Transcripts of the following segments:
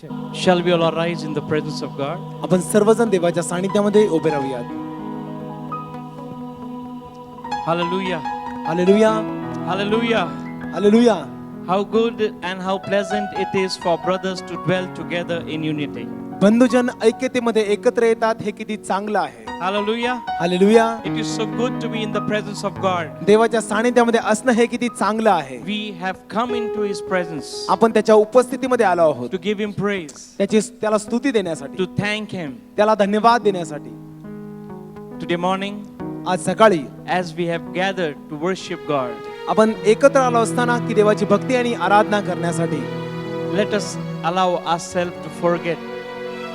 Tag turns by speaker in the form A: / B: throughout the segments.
A: Shall we all arise in the presence of God?
B: आपण सर्वजण देवाच्या सानिध्यामध्ये उभे राहूयात.
A: Hallelujah.
B: Hallelujah,
A: Hallelujah.
B: Hallelujah.
A: How good and how pleasant it is for brothers to dwell together in unity.
B: बंधुजन ऐक्यतेमध्ये एकत्र येतात हे किती चांगलं आहे.
A: Hallelujah.
B: Hallelujah.
A: It is so good to be in the presence of God.
B: देवाच्या सानिध्यामध्ये असणं हे किती चांगलं आहे.
A: We have come into His presence
B: आपण त्याच्या उपस्थितीमध्ये आलो आहोत.
A: to give Him praise,
B: त्याला स्तुती देण्यासाठी,
A: to thank Him.
B: त्याला धन्यवाद देण्यासाठी.
A: Today morning,
B: आज सकाळी
A: as we have gathered to worship God,
B: आपण एकत्र आलो असताना की देवाची भक्ती आणि आराधना करण्यासाठी
A: let us allow ourselves to forget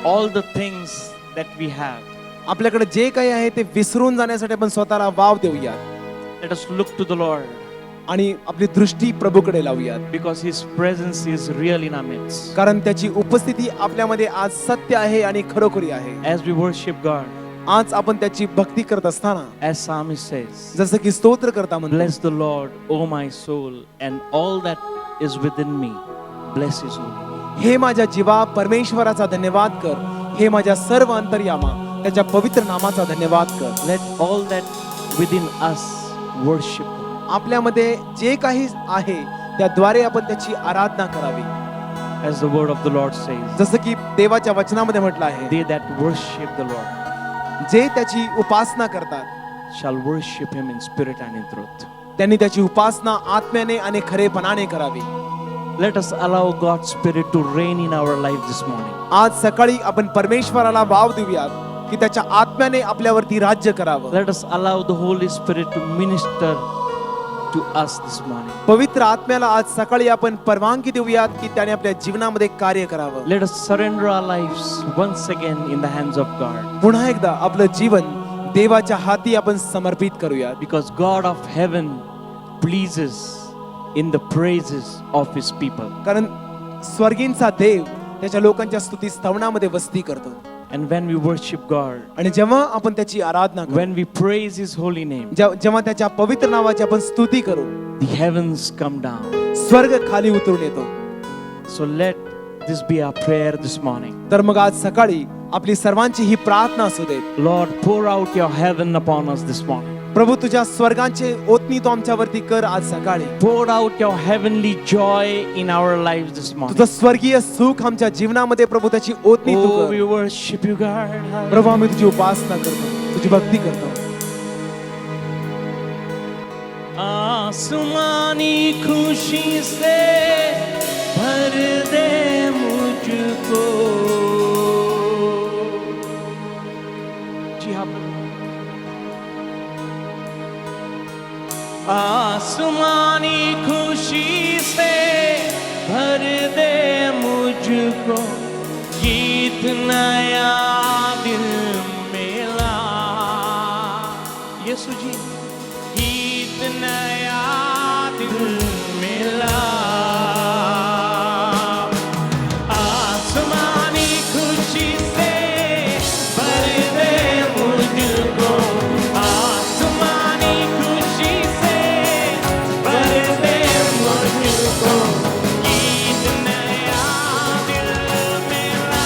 A: all the things that we have.
B: आपल्याकडे जे काही आहे ते विसरून जाण्यासाठी आपण स्वतःला वाव देऊया
A: Let us look to the Lord
B: आणि आपली दृष्टी प्रभूकडे लावूयात.
A: because His presence is real in our midst.
B: कारण त्याची उपस्थिती आपल्यामध्ये आज सत्य आहे आणि खरोखरी आहे.
A: As we worship God,
B: आज आपण त्याची भक्ती करत असताना
A: as Psalmist says,
B: जसं की स्तोत्र करता म्हणतो,
A: bless the Lord, O my soul, and all that is within me. Bless His holy name.
B: हे माझ्या जीवा परमेश्वराचा धन्यवाद कर. हे माझ्या सर्व अंतर्यामा त्याच्या पवित्र नामाचा धन्यवाद कर.
A: Let all that within us worship Him.
B: आपल्यामध्ये जे काही आहे त्याद्वारे आपण त्याची आराधना करावी.
A: As the word of the Lord says,
B: जसं की देवाच्या वचनामध्ये म्हटलं आहे,
A: they that worship the Lord
B: जे त्याची उपासना करतात
A: shall worship Him in spirit and in truth.
B: त्यांनी त्याची उपासना आत्म्याने आणि खरेपणाने करावी.
A: Let us allow God's Spirit to reign in our life this morning.
B: आज सकाळी आपण परमेश्वराला वाव देऊयात की त्याच्या आत्म्याने आपल्यावरती राज्य करावं.
A: Let us allow the Holy Spirit to minister to us this morning.
B: पवित्र आत्म्याला आज सकाळी आपण परवानगी देऊयात की त्याने आपल्या जीवनामध्ये कार्य करावं.
A: Let us surrender our lives once again in the hands of God.
B: पुन्हा एकदा आपलं जीवन देवाच्या हाती आपण समर्पित करूयात.
A: Because God of heaven pleases in the praises of His people.
B: कारण स्वर्गींचा देव त्याच्या लोकांच्या स्तुती स्तवनामध्ये वस्ती करतो.
A: And when we worship God,
B: आणि जेव्हा आपण त्याची आराधना करू,
A: when we praise His holy name,
B: जेव्हा त्याच्या पवित्र नावाची आपण स्तुती करू,
A: the heavens come down.
B: स्वर्ग खाली उतरून येतो.
A: So let this be our prayer this morning.
B: तर मग आज सकाळी आपली सर्वांची ही प्रार्थना असू देत.
A: Lord, pour out your heaven upon us this morning.
B: प्रभू तुझ्या स्वर्गांचे ओतनी तो आमच्यावरती कर आज सकाळी.
A: Pour out your heavenly joy in our lives this morning.
B: तुझं स्वर्गीय सुख आमच्या जीवनामध्ये प्रभू त्याची ओतनी तू
A: Oh,
B: कर.
A: we worship you, God.
B: प्रभू आम्ही तुझी उपासना करतो, तुझी भक्ती करतो.
A: आसमानी खुशी से भर दे मुझको. जी हाँ. आसमानी खुशी से भर दे मुझको, गीत नया दिल मेला. यीशु जी, गीत नया दिल मेला. आसमानी खुशी से भर दे मुझको, आसमानी खुशी से भर दे मुझको, गीत नया दिल मेला.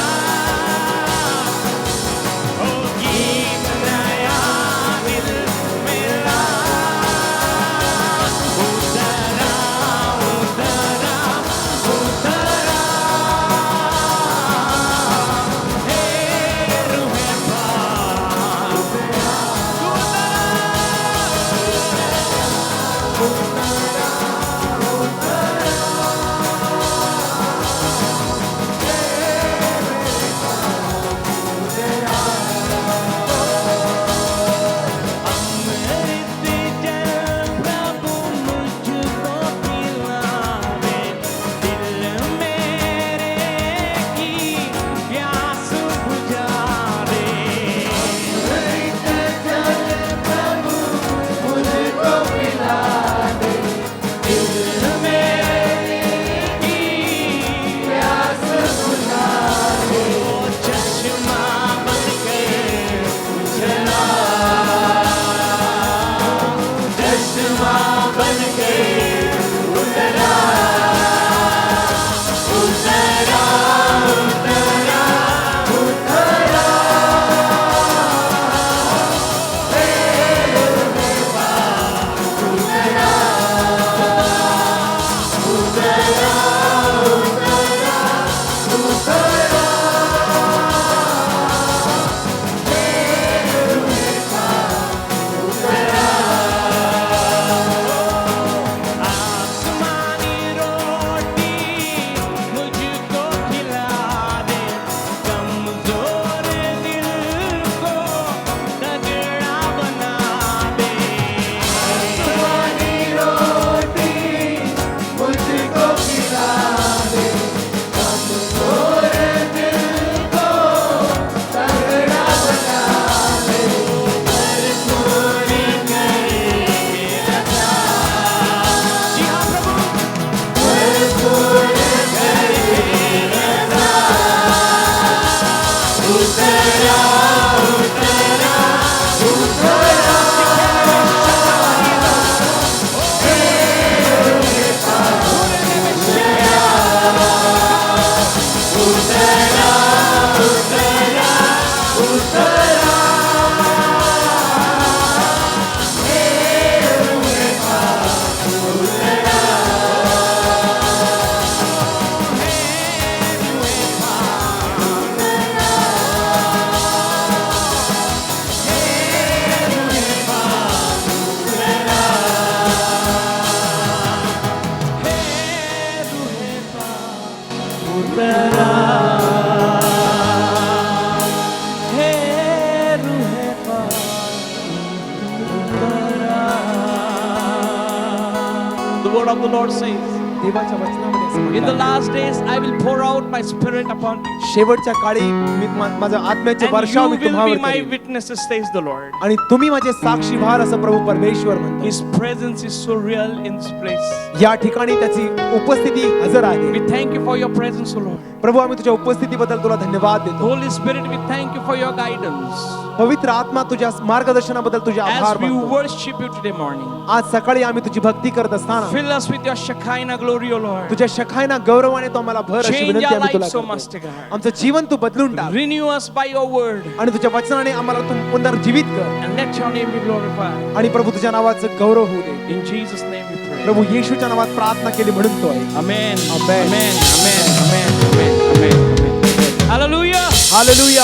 A: word of the Lord says,
B: देवाच्या वचनामध्ये असं
A: in
B: म्हटलं
A: the
B: आहे,
A: last days I will pour out my spirit upon you.
B: शेवटच्या काळी मी माझ्या आत्म्याचे
A: And you
B: वर्षाव मी
A: will be
B: तुम्हावर
A: my
B: करीन.
A: witnesses, says the Lord.
B: आणि तुम्ही माझे साक्षी व्हाल असं प्रभू परमेश्वर म्हणतो.
A: His presence is so real in this place.
B: या ठिकाणी त्याची उपस्थिती हजर आहे.
A: We thank you for your presence, O Lord.
B: प्रभू आम्ही तुझ्या उपस्थितीबद्दल तुला धन्यवाद देतो.
A: Holy Spirit, we thank you for your guidance.
B: पवित्र आत्मा तुझ्या मार्गदर्शनाबद्दल तुझे आभार
A: As we
B: मानतो.
A: worship you today morning,
B: आज सकाळी आम्ही तुझी भक्ती करत असताना
A: fill us with your Shekinah glory, O Lord.
B: तुझ्या शखायना गौरवाने तो आम्हाला भर अशी
A: Change
B: विनंती
A: our
B: आम्ही तुला
A: lives so
B: करतो.
A: much, God.
B: आमचं जीवन तू बदलून टाक
A: Renew us by your word.
B: आणि तुझ्या वचनाने आम्हाला तू पुनर्जीवित कर
A: And let your name be glorified.
B: आणि प्रभू तुझ्या नावाचं गौरव होऊ दे.
A: In Jesus' name we pray.
B: प्रभू येशूच्या नावात प्रार्थना केली म्हणून तो आहे.
A: Amen.
B: Amen.
A: Amen. Amen. Amen. Amen. Amen. Amen. Hallelujah.
B: Hallelujah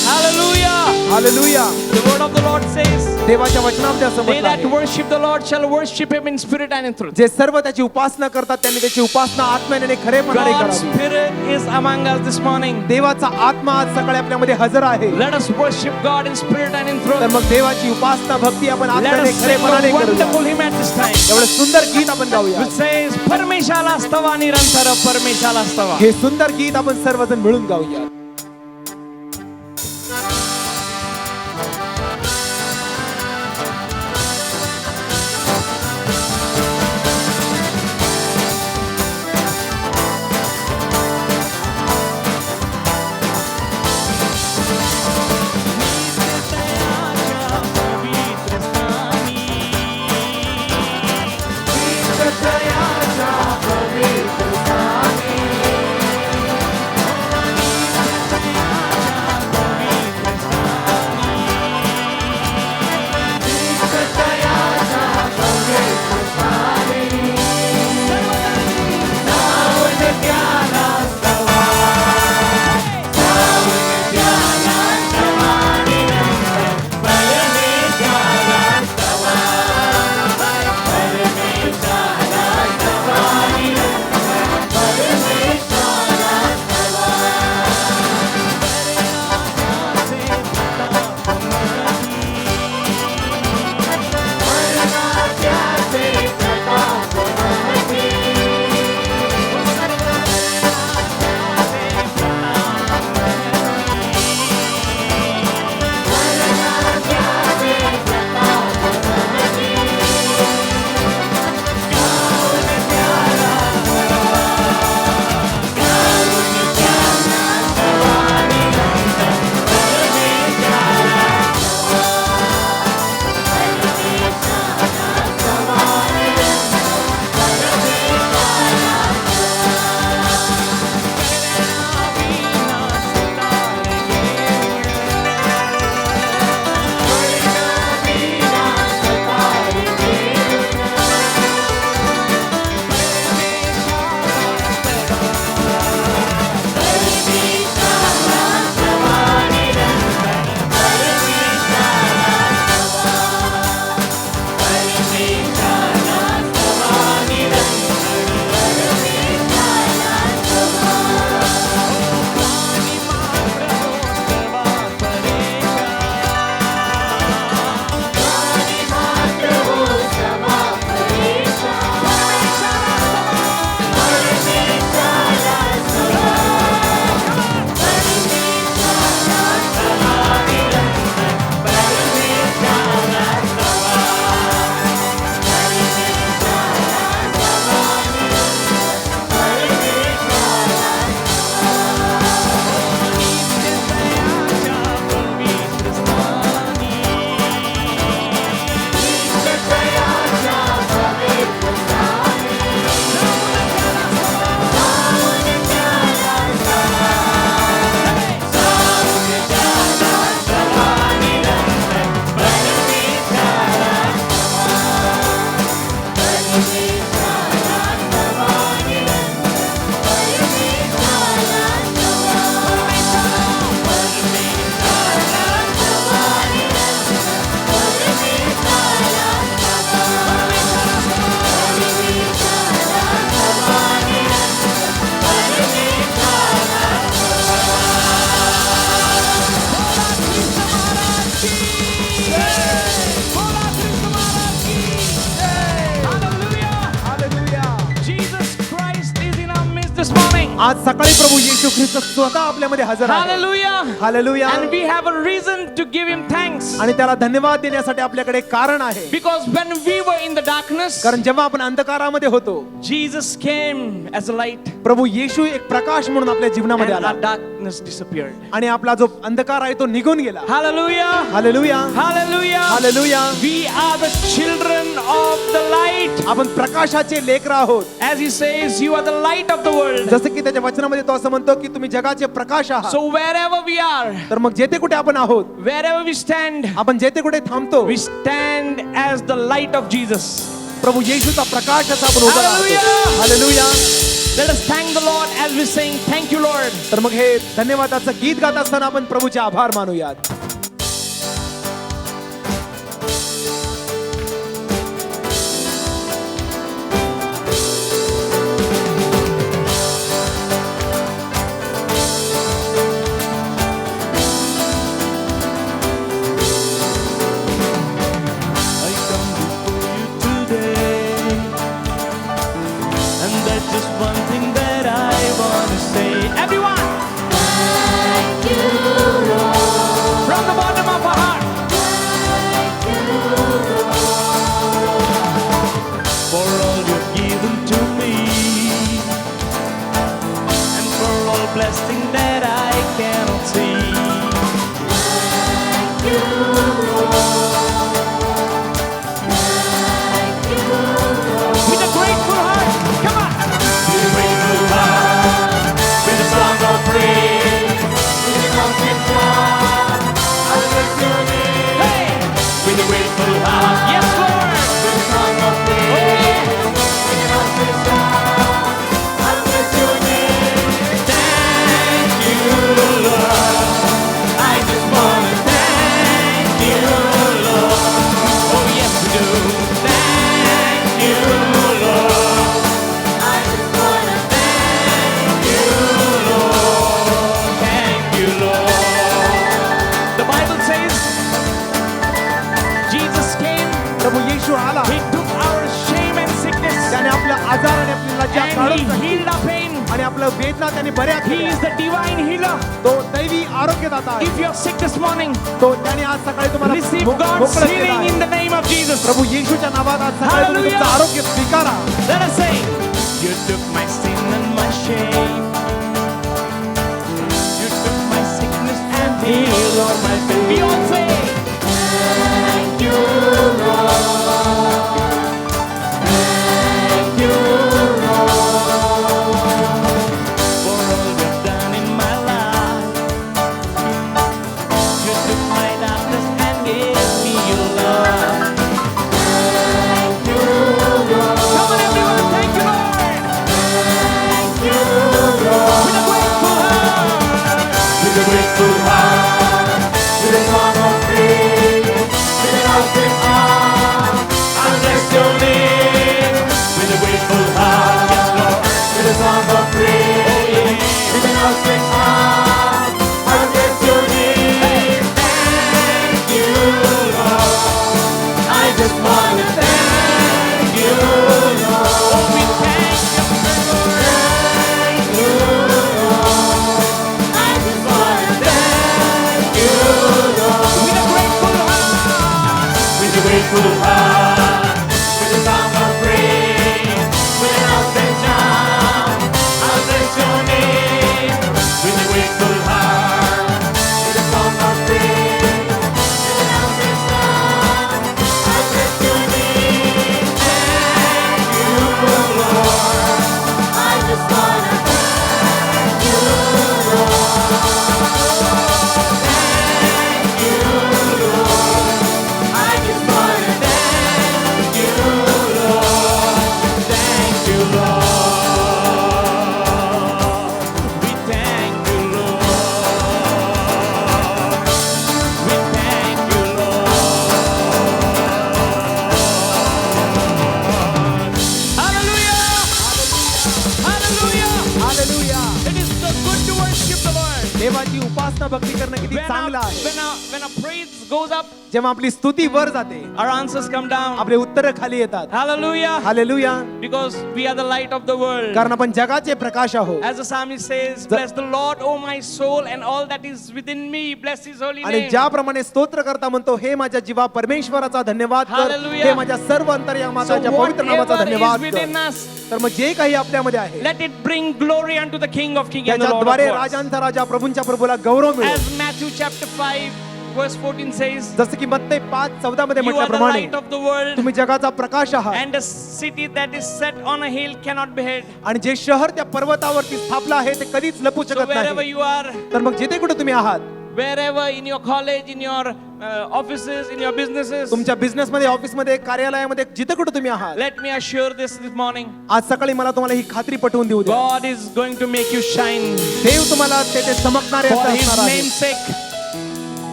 A: Hallelujah.
B: Hallelujah.
A: The word of the Lord says,
B: देवाच्या वचनामध्ये असं
A: they
B: म्हटलं
A: that
B: आहे,
A: worship the Lord shall worship him in spirit and in truth.
B: जे सर्व त्याची उपासना करतात त्यांनी त्याची उपासना आत्म्याने आणि खरेपणाने
A: God's
B: करावी.
A: spirit is among us this morning.
B: देवाचा आत्मा आज सकाळी आपल्यामध्ये हजर आहे.
A: Let us worship God in spirit and in
B: तर
A: truth.
B: मग देवाची उपासना भक्ती आपण
A: Let
B: आत्म्याने
A: us sing
B: खरेपणाने
A: a
B: करूया.
A: wonderful hymn at this time.
B: एवढं सुंदर गीत आपण गाऊया.
A: Which says, परमेशाला स्तवा निरंतर परमेशाला स्तवा.
B: हे सुंदर गीत आपण सर्वजण मिळून गाऊया. आज सकाळी प्रभू येशू ख्रिस्त स्वतः आपल्यामध्ये हजर आहे.
A: Hallelujah.
B: Hallelujah.
A: And we have a reason to give him thanks.
B: आणि त्याला धन्यवाद देण्यासाठी आपल्याकडे एक कारण आहे.
A: Because when we were in the darkness,
B: कारण जेव्हा आपण अंधकारामध्ये होतो,
A: Jesus came as a light
B: प्रभू येशू एक प्रकाश म्हणून आपल्या
A: and
B: जीवनामध्ये आला
A: our darkness disappeared.
B: आणि आपला जो अंधकार आहे तो निघून गेला.
A: Hallelujah.
B: Hallelujah.
A: Hallelujah.
B: Hallelujah.
A: We are the children of the light.
B: आपण प्रकाशाचे लेकरं आहोत.
A: As he says, you are the light of the world.
B: जसं की त्याच्या वचनामध्ये तो असं म्हणतो की तुम्ही जगाचे प्रकाश आहात.
A: So wherever we are,
B: तर मग जेथे कुठे आपण आहोत,
A: wherever we stand,
B: आपण जेथे कुठे थांबतो,
A: we stand as the light of Jesus.
B: प्रभू येशूचा प्रकाश असा आपण उभा राहतो.
A: Hallelujah.
B: Hallelujah.
A: Let us thank the Lord as we sing, thank you, Lord.
B: तर मग हे धन्यवादाचं गीत गात असताना आपण प्रभूचे आभार मानूयात.
A: I come before you today, and that's just one thing that I want to say. Everyone,
C: Thank you, Lord.
A: from the bottom of our heart,
C: Thank you, Lord.
A: for all you've given to me, and for all blessing that I cannot see.
C: Thank you, Lord. Thank you, Lord.
A: With a grateful heart, come on.
C: With a grateful heart, with a song of praise, with a constant song, I bless your name.
A: Hey,
C: With a grateful heart,
A: yes, Lord.
C: with a song of praise, with a constant song, I bless your name.
A: Thank you,
C: Lord, I just wanna thank you, Lord.
A: oh yes we do.
C: Thank you, Lord. I just wanna thank you, Lord.
A: Thank you, Lord. The Bible says Jesus came,
B: प्रभू येशू आला,
A: he took our shame and sickness,
B: त्याने आपलं आजार आणि आपली लज्जा
A: and
B: काढून
A: he
B: टाकली.
A: healed our pain.
B: आणि आपलं वेदना त्याने बऱ्या
A: He
B: केल्या.
A: is the divine healer.
B: तो दैवी आरोग्यदाता आहे.
A: If you are sick this morning,
B: तो त्याने आज सकाळी तुम्हाला
A: receive God's
B: मोकळं केलं
A: healing
B: आहे.
A: in the name of Jesus.
B: प्रभू येशूच्या नावात आज सकाळी तुम्ही तुमचं
A: Hallelujah.
B: आरोग्य स्वीकारा.
A: Let us say, you took my sin and my shame. You took my sickness and healed all my pain. We all say,
C: Thank you, Lord. Thank you, Lord.
A: for all you've done in my life. You took my darkness and gave me your love.
C: Thank you, Lord.
A: Come on, everyone, thank you, Lord.
C: Thank you, Lord.
A: With a grateful heart.
C: With a grateful heart, with a song of praise, with an outstretched arm, I bless your name. With a grateful heart, yes Lord, with a song of praise, with an outstretched arm, I bless your name. Thank you, Lord. I just wanna thank you, Lord.
A: Oh, we thank you.
C: Thank you, Lord. I just wanna thank you, Lord.
A: With a grateful heart.
C: With a grateful heart, with a song of praise, with an outstretched arm, I'll bless your name. With a grateful heart, with a song of praise, with an outstretched arm, I'll bless your name. Thank you, Lord. I just wanna thank you, Lord. Thank you, Lord. I just wanna thank you, Lord.
A: Thank you, Lord. We thank you, Lord. We thank you, Lord. Hallelujah! Hallelujah!
B: Hallelujah.
A: It is so good to worship the Lord.
B: देवाची उपासना उपासना भक्ती करणं किती चांगलं आहे.
A: when our praise goes up,
B: जेव्हा आपली स्तुती वर जाते,
A: our answers come down.
B: आपले उत्तर खाली येतात.
A: Hallelujah.
B: Hallelujah.
A: Because we are the light of the world.
B: कारण आपण जगाचे प्रकाश आहोत.
A: As the psalmist says, bless the Lord, O my soul, and all that is within me. Bless his holy
B: आणि
A: name.
B: ज्याप्रमाणे स्तोत्र करता म्हणतो, हे माझ्या जीवा परमेश्वराचा धन्यवाद कर.
A: Hallelujah.
B: हे माझ्या सर्व अंतर्यामाचा
A: So
B: ज्या पवित्र नामाचा
A: whatever
B: धन्यवाद
A: is within
B: कर.
A: us,
B: तर मग जे काही आपल्यामध्ये आहे,
A: let it bring glory unto the King of Kings and the Lord of
B: त्याच्याद्वारे
A: Lords.
B: राजांचा राजा प्रभूंच्या प्रभूला गौरव मिळेल.
A: As Matthew chapter 5 verse 14 says,
B: जसं की मत्ते 5:14 मध्ये
A: you are the
B: म्हटल्याप्रमाणे
A: light of the world,
B: तुम्ही जगाचा प्रकाश आहात.
A: and a city that is set on a hill cannot be hid.
B: आणि जे शहर त्या पर्वतावरती स्थापलं आहे ते कधीच लपू
A: So
B: शकत
A: wherever
B: नाही.
A: you are,
B: तर मग जिथे कुठे तुम्ही आहात,
A: wherever in your college, in your offices, in your businesses,
B: तुमच्या बिझनेस मध्ये, ऑफिस मध्ये, कार्यालयामध्ये, जिथे कुठे तुम्ही आहात,
A: let me assure this morning,
B: आज सकाळी मला तुम्हाला ही खात्री पटवून देऊ द्या.
A: God is going to make you shine
B: देव तुम्हाला तेथे चमकणारे
A: for
B: असं
A: his
B: असणार आहे.
A: name's sake.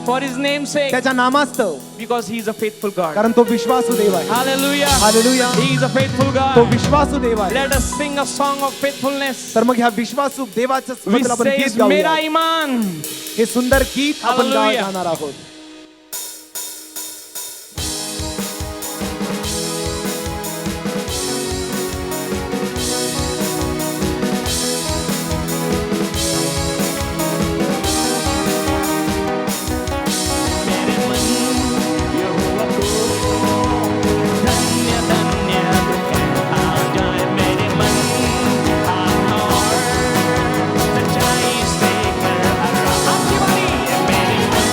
A: For his name's sake,
B: त्याच्या नामास्तव,
A: because he is a faithful God.
B: कारण तो विश्वासू देव आहे.
A: Hallelujah.
B: Hallelujah.
A: He is a faithful
B: तो
A: God.
B: विश्वासू देव आहे.
A: Let us sing a song of faithfulness.
B: तर मग ह्या विश्वासू देवाचं
A: We
B: बद्दल आपण
A: say,
B: गीत गाऊया.
A: मेरा ईमान.
B: हे सुंदर गीत आपण
A: Hallelujah.
B: गाणार आहोत.
A: मेरे मन यहोवा को धन्य धन्य कहता जाए. मेरे मन आत्मा और सच्चाई से कर रहा. आपकी बारी. मेरे मन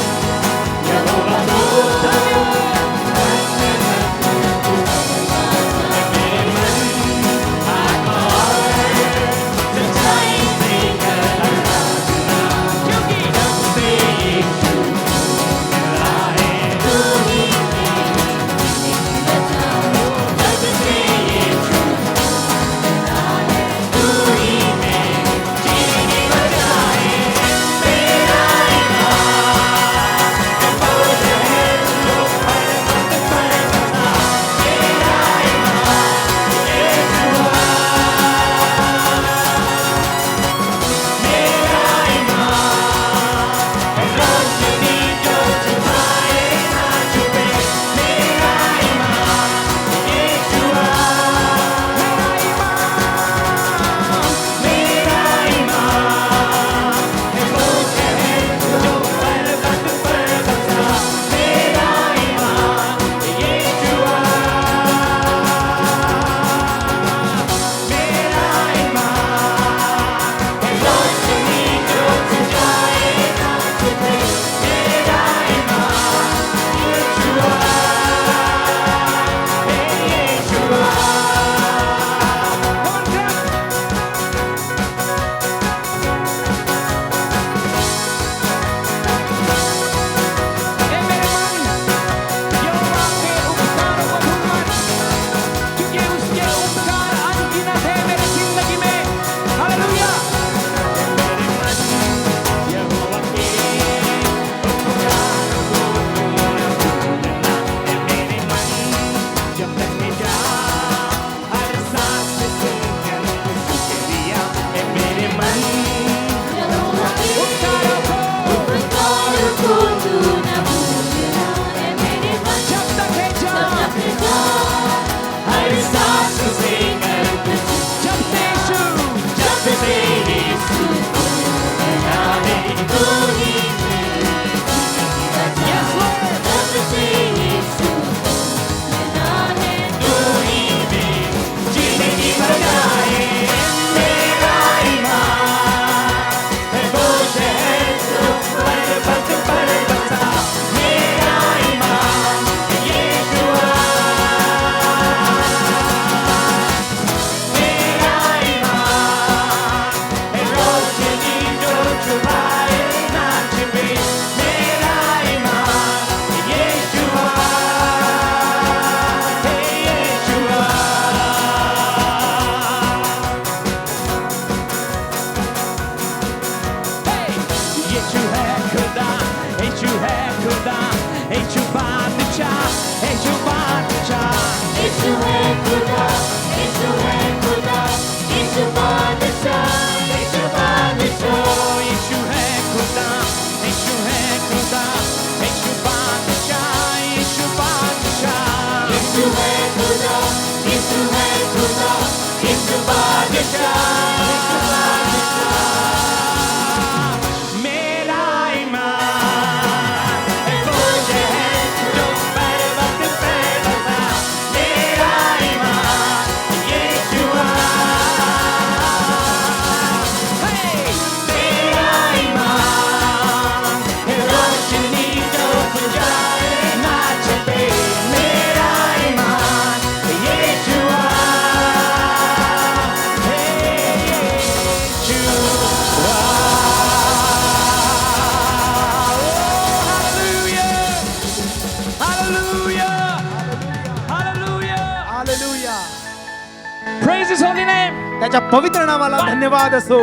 B: त्याच्या पवित्र नामाला धन्यवाद असो.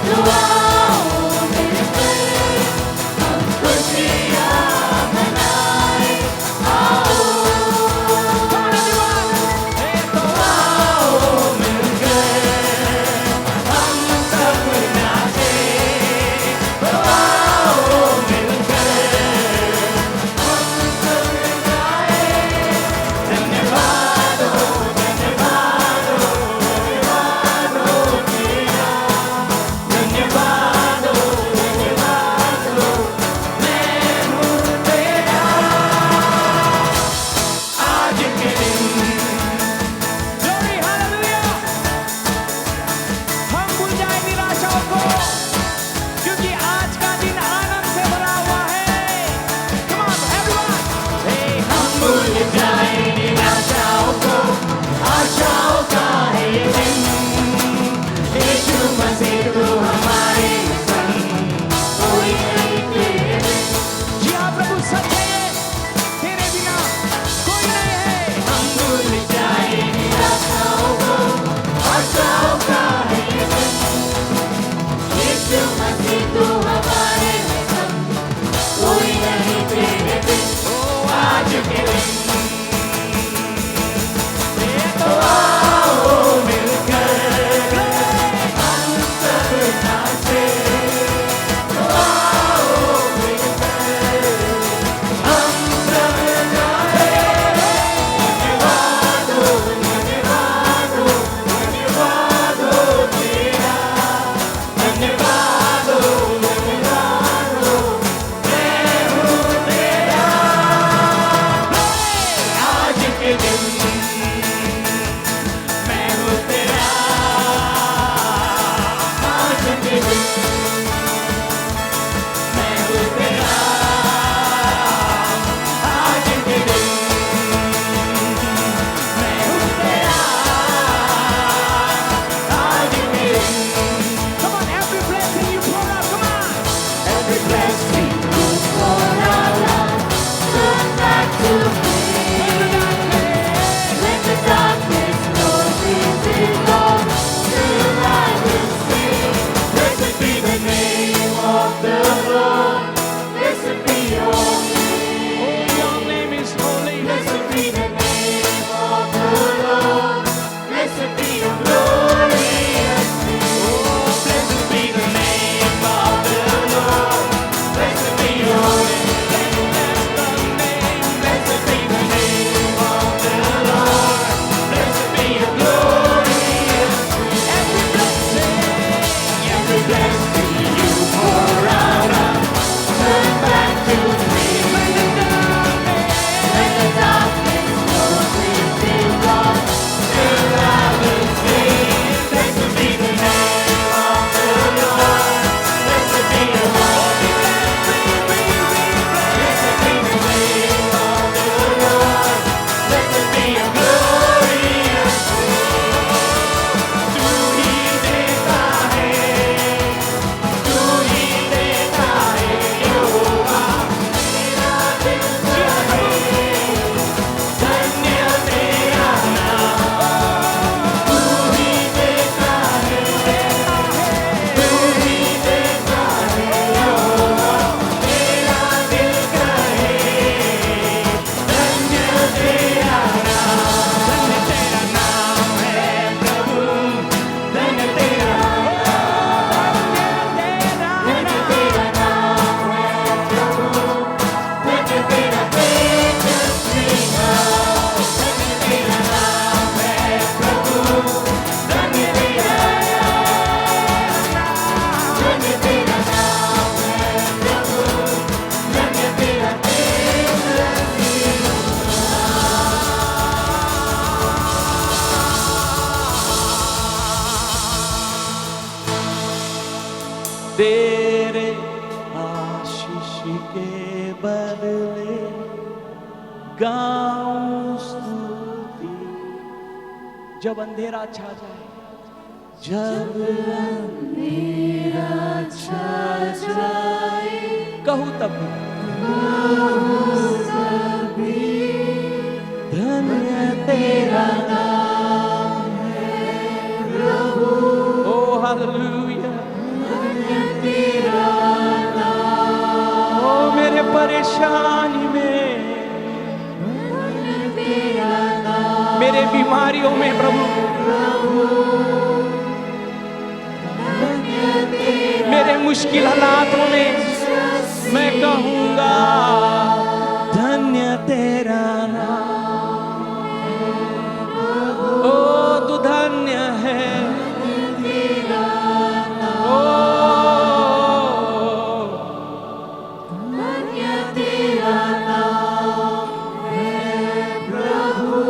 C: दुआओं
A: बदले गाऊं स्तुति। जब अंधेरा छा जाए, जब अंधेरा छा जाए, कहूँ तब धन्य तेरा नाम है प्रभु। ओ हालेलुया, धन्य तेरा नाम। ओ मेरे परेशानी में, धन्य तेरा नाम। मेरे बीमारियों में प्रभु, धन्य तेरा। मेरे मुश्किल हालातों में मैं कहूँगा धन्य तेरा नाम। ओ तू धन्य है, ओ धन्य तेरा नाम है प्रभु।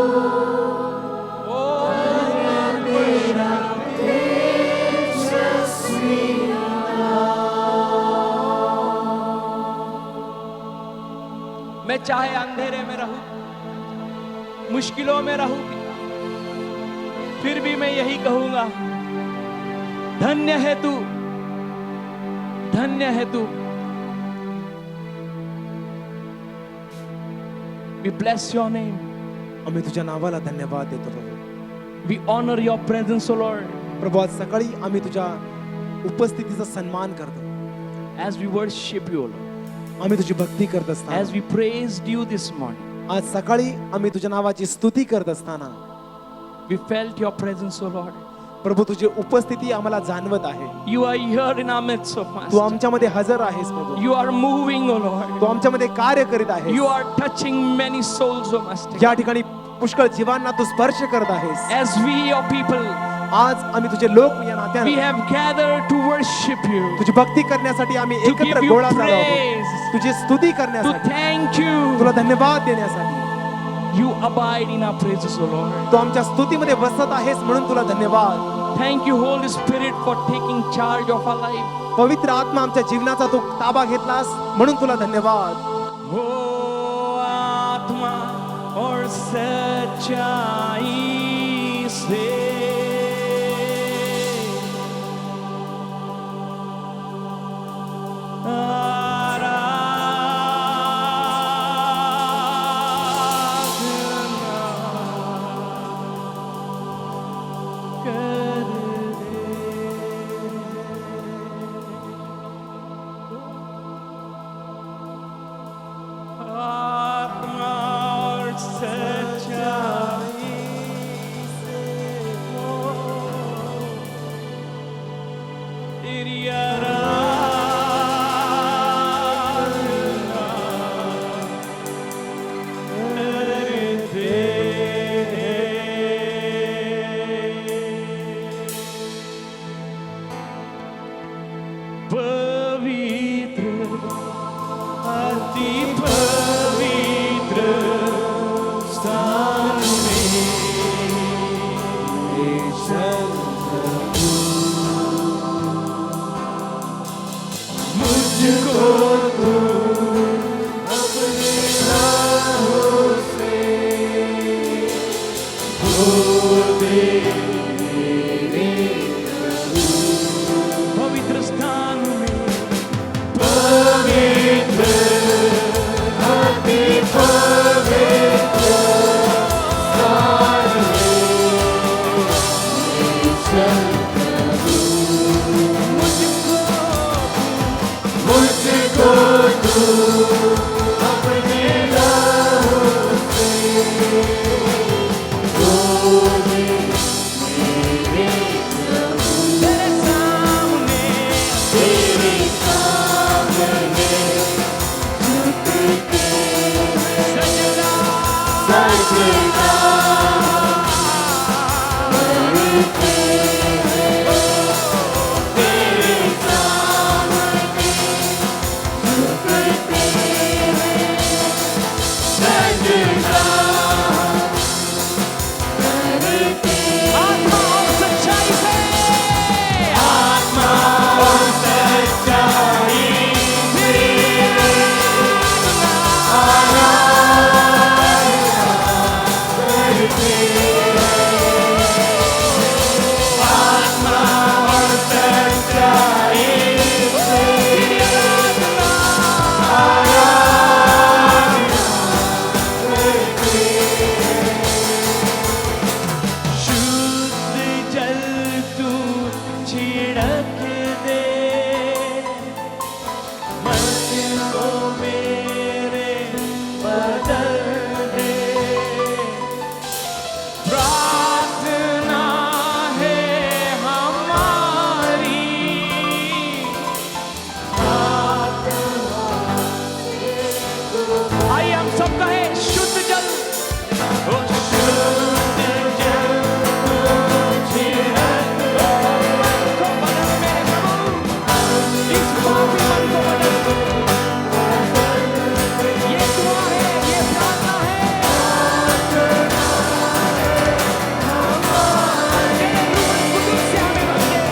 A: ओ धन्य तेरा तेजस्वी नाम। मैं चाहे अंधेरे में रहूं, मुश्किलों में रहूं, फिर भी मैं यही कहूंगा धन्य है तू, धन्य है तू। We bless your name.
B: आम्ही तुझ्या नावाला धन्यवाद देतो प्रभू.
A: We honor your presence, O Lord.
B: प्रभू आज सकाळी आम्ही तुझ्या उपस्थितीचा सन्मान करतो.
A: As we worship you, O Lord.
B: आम्ही तुझी भक्ती करत असताना,
A: As we praised you this morning,
B: आज सकाळी आम्ही तुझ्या नावाची स्तुती करत असताना
A: we felt your presence, O Lord.
B: प्रभू तुझी उपस्थिती आम्हाला जाणवत आहे.
A: You are here in our midst, O
B: तू
A: Master.
B: आमच्यामध्ये हजर आहेस प्रभू.
A: You are moving, O Lord.
B: तू आमच्यामध्ये कार्य करीत आहेस.
A: You are touching many souls, O Master.
B: या ठिकाणी पुष्कळ जीवांना तू स्पर्श करत आहेस.
A: As we, your people,
B: आज आम्ही तुझे लोक या
A: we
B: नात्याने
A: have gathered to worship you,
B: तुझी भक्ती करण्यासाठी आम्ही
A: to
B: एकत्र
A: give you
B: गोळा झालो आहोत.
A: praise,
B: तुझी स्तुती
A: to
B: करण्यासाठी,
A: thank you.
B: तुला धन्यवाद देण्यासाठी.
A: You abide in our praises, O Lord.
B: तू आमच्या स्तुतीमध्ये बसत आहेस म्हणून तुला धन्यवाद.
A: Thank you, Holy Spirit, for taking charge of our life.
B: पवित्र आत्मा आमच्या जीवनाचा तू ताबा घेतलास म्हणून तुला धन्यवाद.
A: हो आत्मा और सच्चाई से आत्मा और सच्चाई से तेरी आराधना करते पवित्र अति पवित्र स्थान में मुझको तू अपने राहों से धो दे मेरे प्रभु। पवित्र स्थान में पवित्र सब कहे शुद्ध जल ओ शुद्ध जल को बदल मेरे प्रभु इस पापी मन को बदल ये दुआ है ये प्रार्थना है तेरे रूह कुदूस से हमें भर दे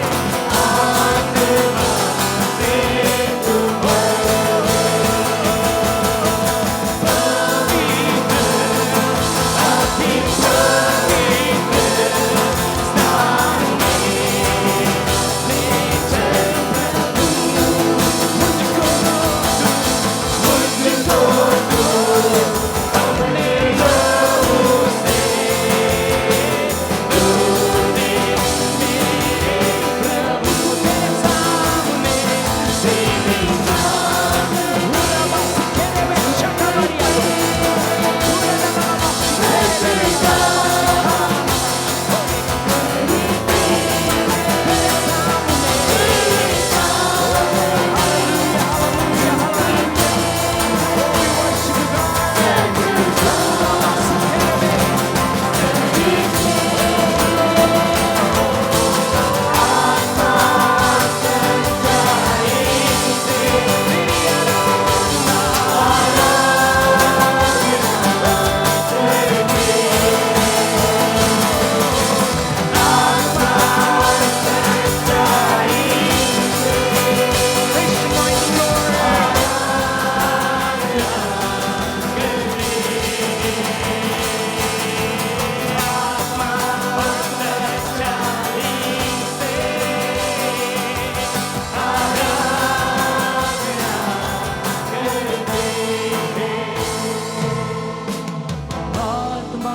A: आत्मा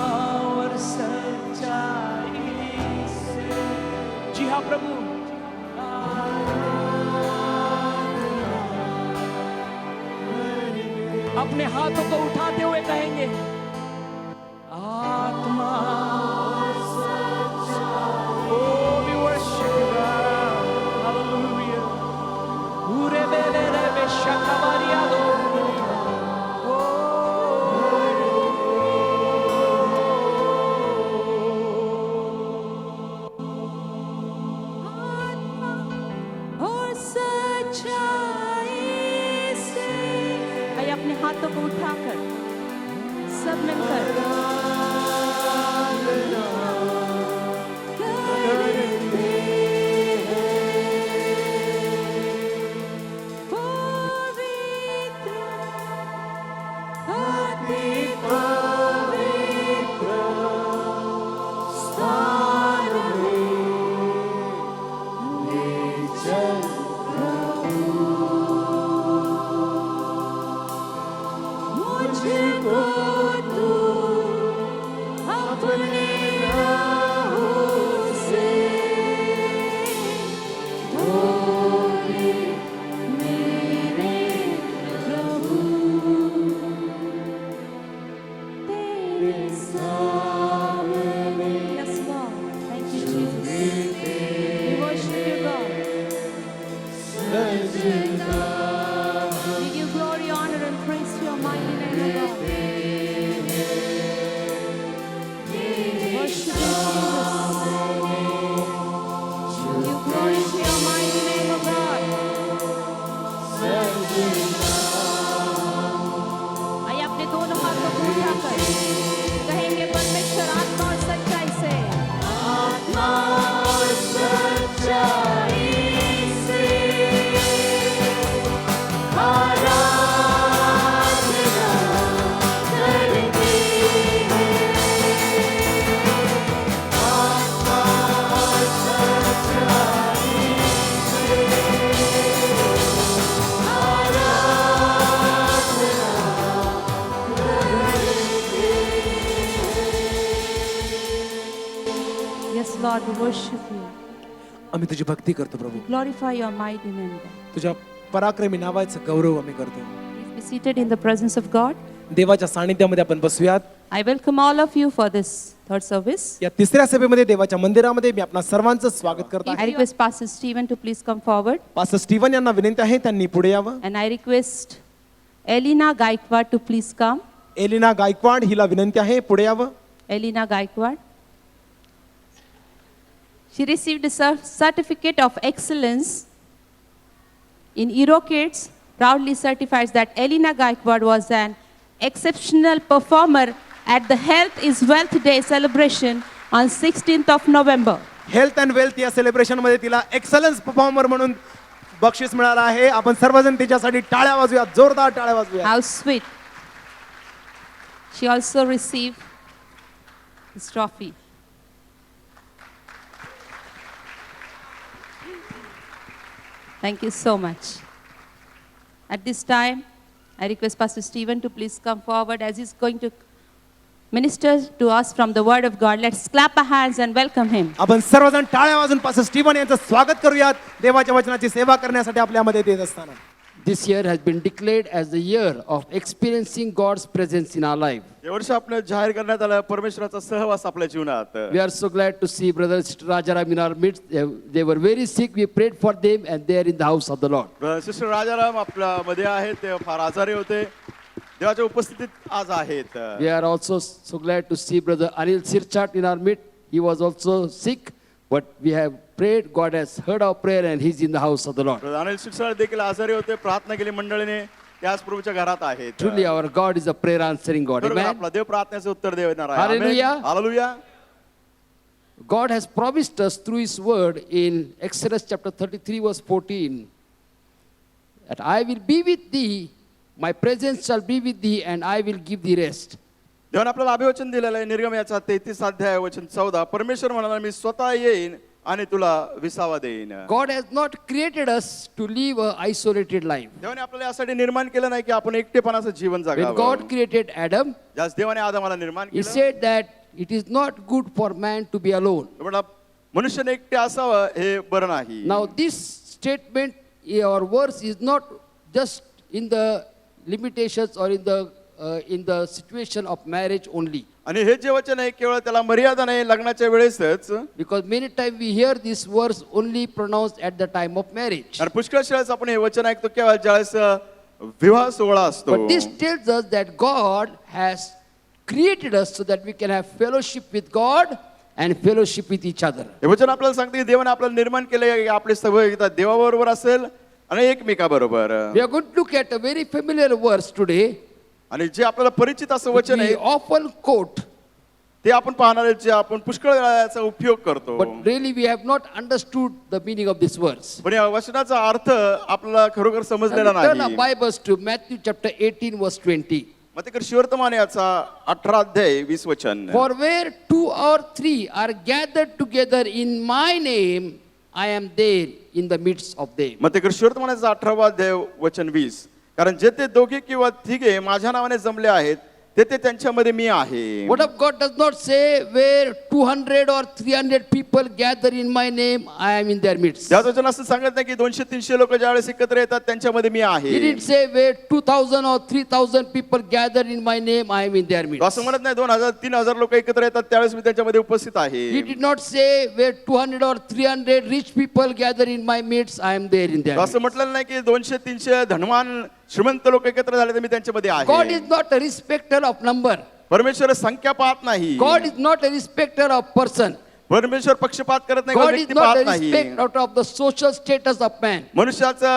A: और सच्चाई से जी हाँ प्रभु अपने हाथों को उठाते हुए कहेंगे आत्मा और सच्चाई Oh, we worship you, God. Hallelujah. Ure bele rebe shakabariado.
D: और सच्चाई से आइए अपने हाथों को उठाकर सब मिलकर पवित्र अति पवित्र स्थान मुझको तू अपने राहों से धो दे मेरे प्रभु तेरे सामने Yes, Lord. Thank you, Jesus. We worship you, God. We give glory, honor, and praise to your mighty name, O God. Worship you, Jesus. We give glory to your mighty name, O God. आइए अपने दोनों हाथों को उठाकर कहेंगे परमेश्वर आत्मा और सच्चाई से आत्मा और सच्चाई से Yes, Lord, we worship you.
B: आम्ही तुझी भक्ती करतो प्रभू
D: Glorify your mighty name, God.
B: तुझ्या पराक्रमी नावाचा गौरव आम्ही करतो
D: Please be seated in the presence of God.
B: देवाच्या सानिध्यामध्ये आपण बसूयात
D: I welcome all of you for this third service.
B: या तिसऱ्या सभेमध्ये देवाच्या मंदिरामध्ये मी आपणा सर्वांचं स्वागत करतो
D: I request Pastor Stephen to please come forward.
B: Pastor Steven यांना विनंती आहे त्यांनी पुढे यावं
D: And I request Elena Gaikwad to please come.
B: Elina Gaikwad हिला विनंती आहे पुढे यावं.
D: Elena Gaikwad. She received a certificate of excellence in EuroKids. Proudly certifies that Elena Gaikwad was an exceptional performer at the Health is Wealth Day celebration on 16th of November.
B: Health and wealth या celebration मध्ये तिला excellence performer म्हणून बक्षीस मिळालं आहे. आपण सर्वजण तिच्यासाठी टाळ्या वाजूया, जोरदार टाळ्या वाजूया.
D: How sweet. She also received this trophy. Thank you so much. At this time, I request Pastor Stephen to please come forward as he's going to minister to us from the Word of God. Let's clap our hands and welcome him.
B: आपण सर्वजण टाळ्या वाजून pastor Steven यांचं स्वागत करूयात देवाच्या वचनाची सेवा करण्यासाठी आपल्यामध्ये येत असताना.
E: This year has been declared as the year of experiencing God's presence in our life.
F: या वर्षी आपल्या जाहीर करण्यात आला परमेश्वराचा सहवास आपल्या जीवनात.
E: We are so glad to see Brother Sister Rajaram in our midst. They were very sick. We prayed for them and they are in the house of the Lord.
F: Sister Rajaram आपल्या मध्ये आहेत, ते फार आजारी होते, देवाच्या उपस्थितीत आज आहेत.
E: We are also so glad to see Brother Anil Sirchat in our midst. He was also sick, but we have prayed. God has heard our prayer and he's in the house of the Lord.
F: Anil शिक्षण देखील आजारी होते, प्रार्थना केली मंडळीने, त्याच प्रभूच्या घरात आहेत.
E: Truly our God is a prayer answering God.
F: खरोखर
E: Amen.
F: आपला देव प्रार्थनेचे उत्तर देणार आहे.
E: Hallelujah.
F: Amen. Hallelujah.
E: God has promised us through his word in Exodus chapter 33 verse 14 that I will be with thee, my presence shall be with thee and I will give thee rest.
F: देवाने आपल्याला अभिवचन दिलेलं आहे. निर्गमयाचा 33 अध्याय वचन 14. परमेश्वर म्हणाला, मी स्वतः येईन आणि तुला विसावा देईन.
E: God has not created us to live a isolated life.
F: देवाने आपल्याला यासाठी निर्माण केलं नाही की आपण एकटेपणाचं जीवन
E: When
F: जगावं.
E: God created Adam,
F: ज्यास देवाने आदामाला निर्माण
E: he
F: केलं,
E: said that it is not good for man to be alone.
F: म्हणा मनुष्याने एकटे असावं हे बरं नाही.
E: Now this statement or verse is not just in the limitations or in the situation of marriage only.
F: आणि हे जे वचन आहे केवळ त्याला मर्यादा नाही लग्नाच्या वेळेसच.
E: Because many times we hear this verse only pronounced at the time of marriage.
F: आणि पुष्कळ वेळेस आपण हे वचन ऐकतो केवळ ज्यावेळेस विवाह सोहळा असतो.
E: But this tells us that God has created us so that we can have fellowship with God and fellowship with each other.
F: हे वचन आपल्याला सांगते की देवाने आपल्याला निर्माण केले आपले सहभागिता देवाबरोबर असेल आणि एकमेकाबरोबर.
E: We are going to look at a very familiar verse today.
F: आणि जे आपल्याला परिचित असं वचन
E: We
F: आहे
E: often quote,
F: ते आपण पाहणार जे आपण पुष्कळ वेळा याचा उपयोग करतो.
E: but really we have not understood the meaning of this verse.
F: पण या वचनाचा अर्थ आपल्याला खरोखर समजलेला
E: Now, turn our
F: नाही.
E: Bibles to Matthew chapter 18 verse 20.
F: मग शिवर्तमान याचा 18 अध्याय 20 वचन.
E: For where 2 or 3 are gathered together in my name, I am there in the midst of them.
F: मग शिवर्तमानाचा 18 अध्याय वचन 20. कारण जेथे दोघे किंवा तिघे माझ्या नावाने जमले आहेत तेथे त्यांच्यामध्ये मी आहे.
E: Word of God does not say where 200 or 300 people gather in my name, I am in their midst.
F: त्याच वचन असं सांगत नाही की 200-300 लोक ज्यावेळेस एकत्र येतात त्यांच्यामध्ये मी
E: He
F: आहे.
E: didn't say where 2,000 or 3,000 people gather in my name, I am in their midst.
F: असं म्हणत नाही 2000-3000 लोक एकत्र येतात त्यावेळेस मी त्यांच्यामध्ये उपस्थित आहे.
E: He did not say where 200 or 300 rich people gather in my midst, I am there in their midst.
F: असं म्हटलं नाही की 200-300 धनवान श्रीमंत लोक एकत्र झाले तर मी त्यांच्यामध्ये
E: God
F: आहे.
E: is not a respecter of number.
F: परमेश्वर संख्या पाहत नाही.
E: God is not a respecter of person.
F: परमेश्वर पक्षपात करत नाही,
E: God is
F: व्यक्ती
E: not
F: पाहत
E: a
F: नाही.
E: respecter of the social status of man.
F: मनुष्याचा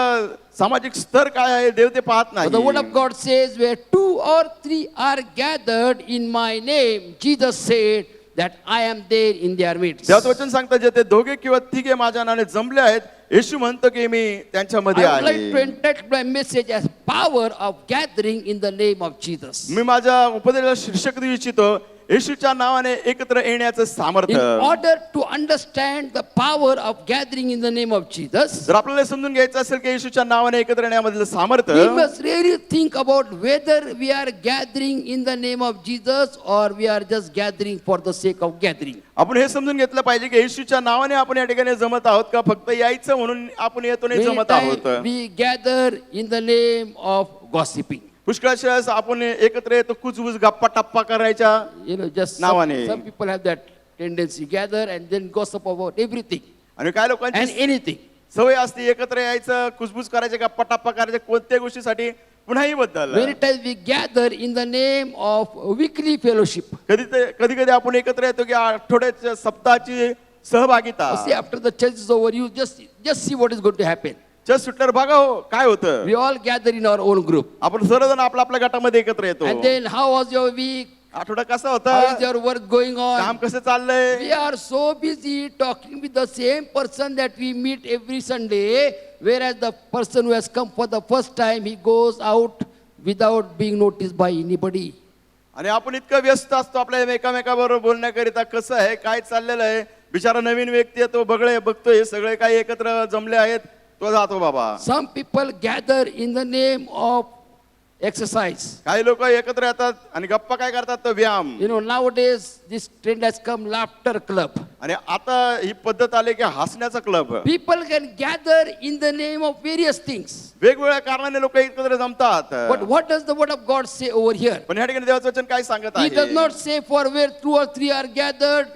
F: सामाजिक स्तर काय आहे देव ते पाहत
E: But the word of
F: नाही.
E: God says, where 2 or 3 are gathered in my name, Jesus said that I am there in their midst.
F: त्याच वचन सांगतात जे ते दोघे किंवा तिघे माझ्या नावाने जमले आहेत येशू म्हणतो की मी त्यांच्यामध्ये
E: I would like to
F: आहे.
E: entitle my message as power of gathering in the name of Jesus.
F: मी माझ्या उपदेशाला शीर्षक देऊ इच्छितो येशूच्या नावाने एकत्र येण्याचं
E: In
F: सामर्थ्य.
E: order to understand the power of gathering in the name of Jesus,
F: जर आपल्याला समजून घ्यायचं असेल की येशूच्या नावाने एकत्र येण्यामधलं
E: we
F: सामर्थ्य
E: must really think about whether we are gathering in the name of Jesus or we are just gathering for the sake of gathering.
F: आपण हे समजून घेतलं पाहिजे की येशूच्या नावाने आपण या ठिकाणी जमत आहोत का फक्त यायचं म्हणून आपण येतो नाही
E: Many
F: जमत
E: times
F: आहोत.
E: we gather in the name of gossiping.
F: पुष्कळ वेळेस आपण एकत्र येतो कुजबुज गप्पा टप्पा करायच्या.
E: You know, just
F: नावाने.
E: some people have that tendency, gather and then gossip about everything
F: आणि काय
E: and
F: लोकांची
E: anything.
F: सवय असते एकत्र यायचं कुजबुज करायचे गप्पा टप्पा करायचे कोणत्याही गोष्टीसाठी पुन्हाही बद्दल
E: Many times we gather in the name of weekly fellowship.
F: कधी कधी आपण एकत्र येतो की आठवड्याच्या सप्ताहाची सहभागिता.
E: See, after the church is over, you just see what is going to happen.
F: Church सुटल्यावर बघा हो काय होतं.
E: We all gather in our own group.
F: आपण सर्वजण आपल्या आपल्या गटामध्ये एकत्र येतो.
E: And then, how was your week?
F: आठवडा कसा
E: How is
F: होता,
E: your work going
F: काम
E: on?
F: कसं चाललंय.
E: We are so busy talking with the same person that we meet every Sunday, whereas the person who has come for the first time, he goes out without being noticed by anybody.
F: आणि आपण इतकं व्यस्त असतो आपल्या एकामेकाबरोबर बोलण्याकरिता कसं आहे काय चाललेलं आहे. बिचारा नवीन व्यक्ती आहे तो बघतोय सगळे काही एकत्र जमले आहेत तो जातो बाबा.
E: Some people gather in the name of exercise.
F: काही लोक एकत्र येतात आणि गप्पा काय करतात तो व्यायाम.
E: You know, nowadays this trend has come, laughter club.
F: आणि आता ही पद्धत आली की हसण्याचा club.
E: People can gather in the name of various things.
F: वेगवेगळ्या कारणाने लोक एकत्र जमतात.
E: But what does the word of God say over here?
F: पण या ठिकाणी देवाचं वचन काय सांगत
E: He does
F: आहे.
E: not say, for where two or three are gathered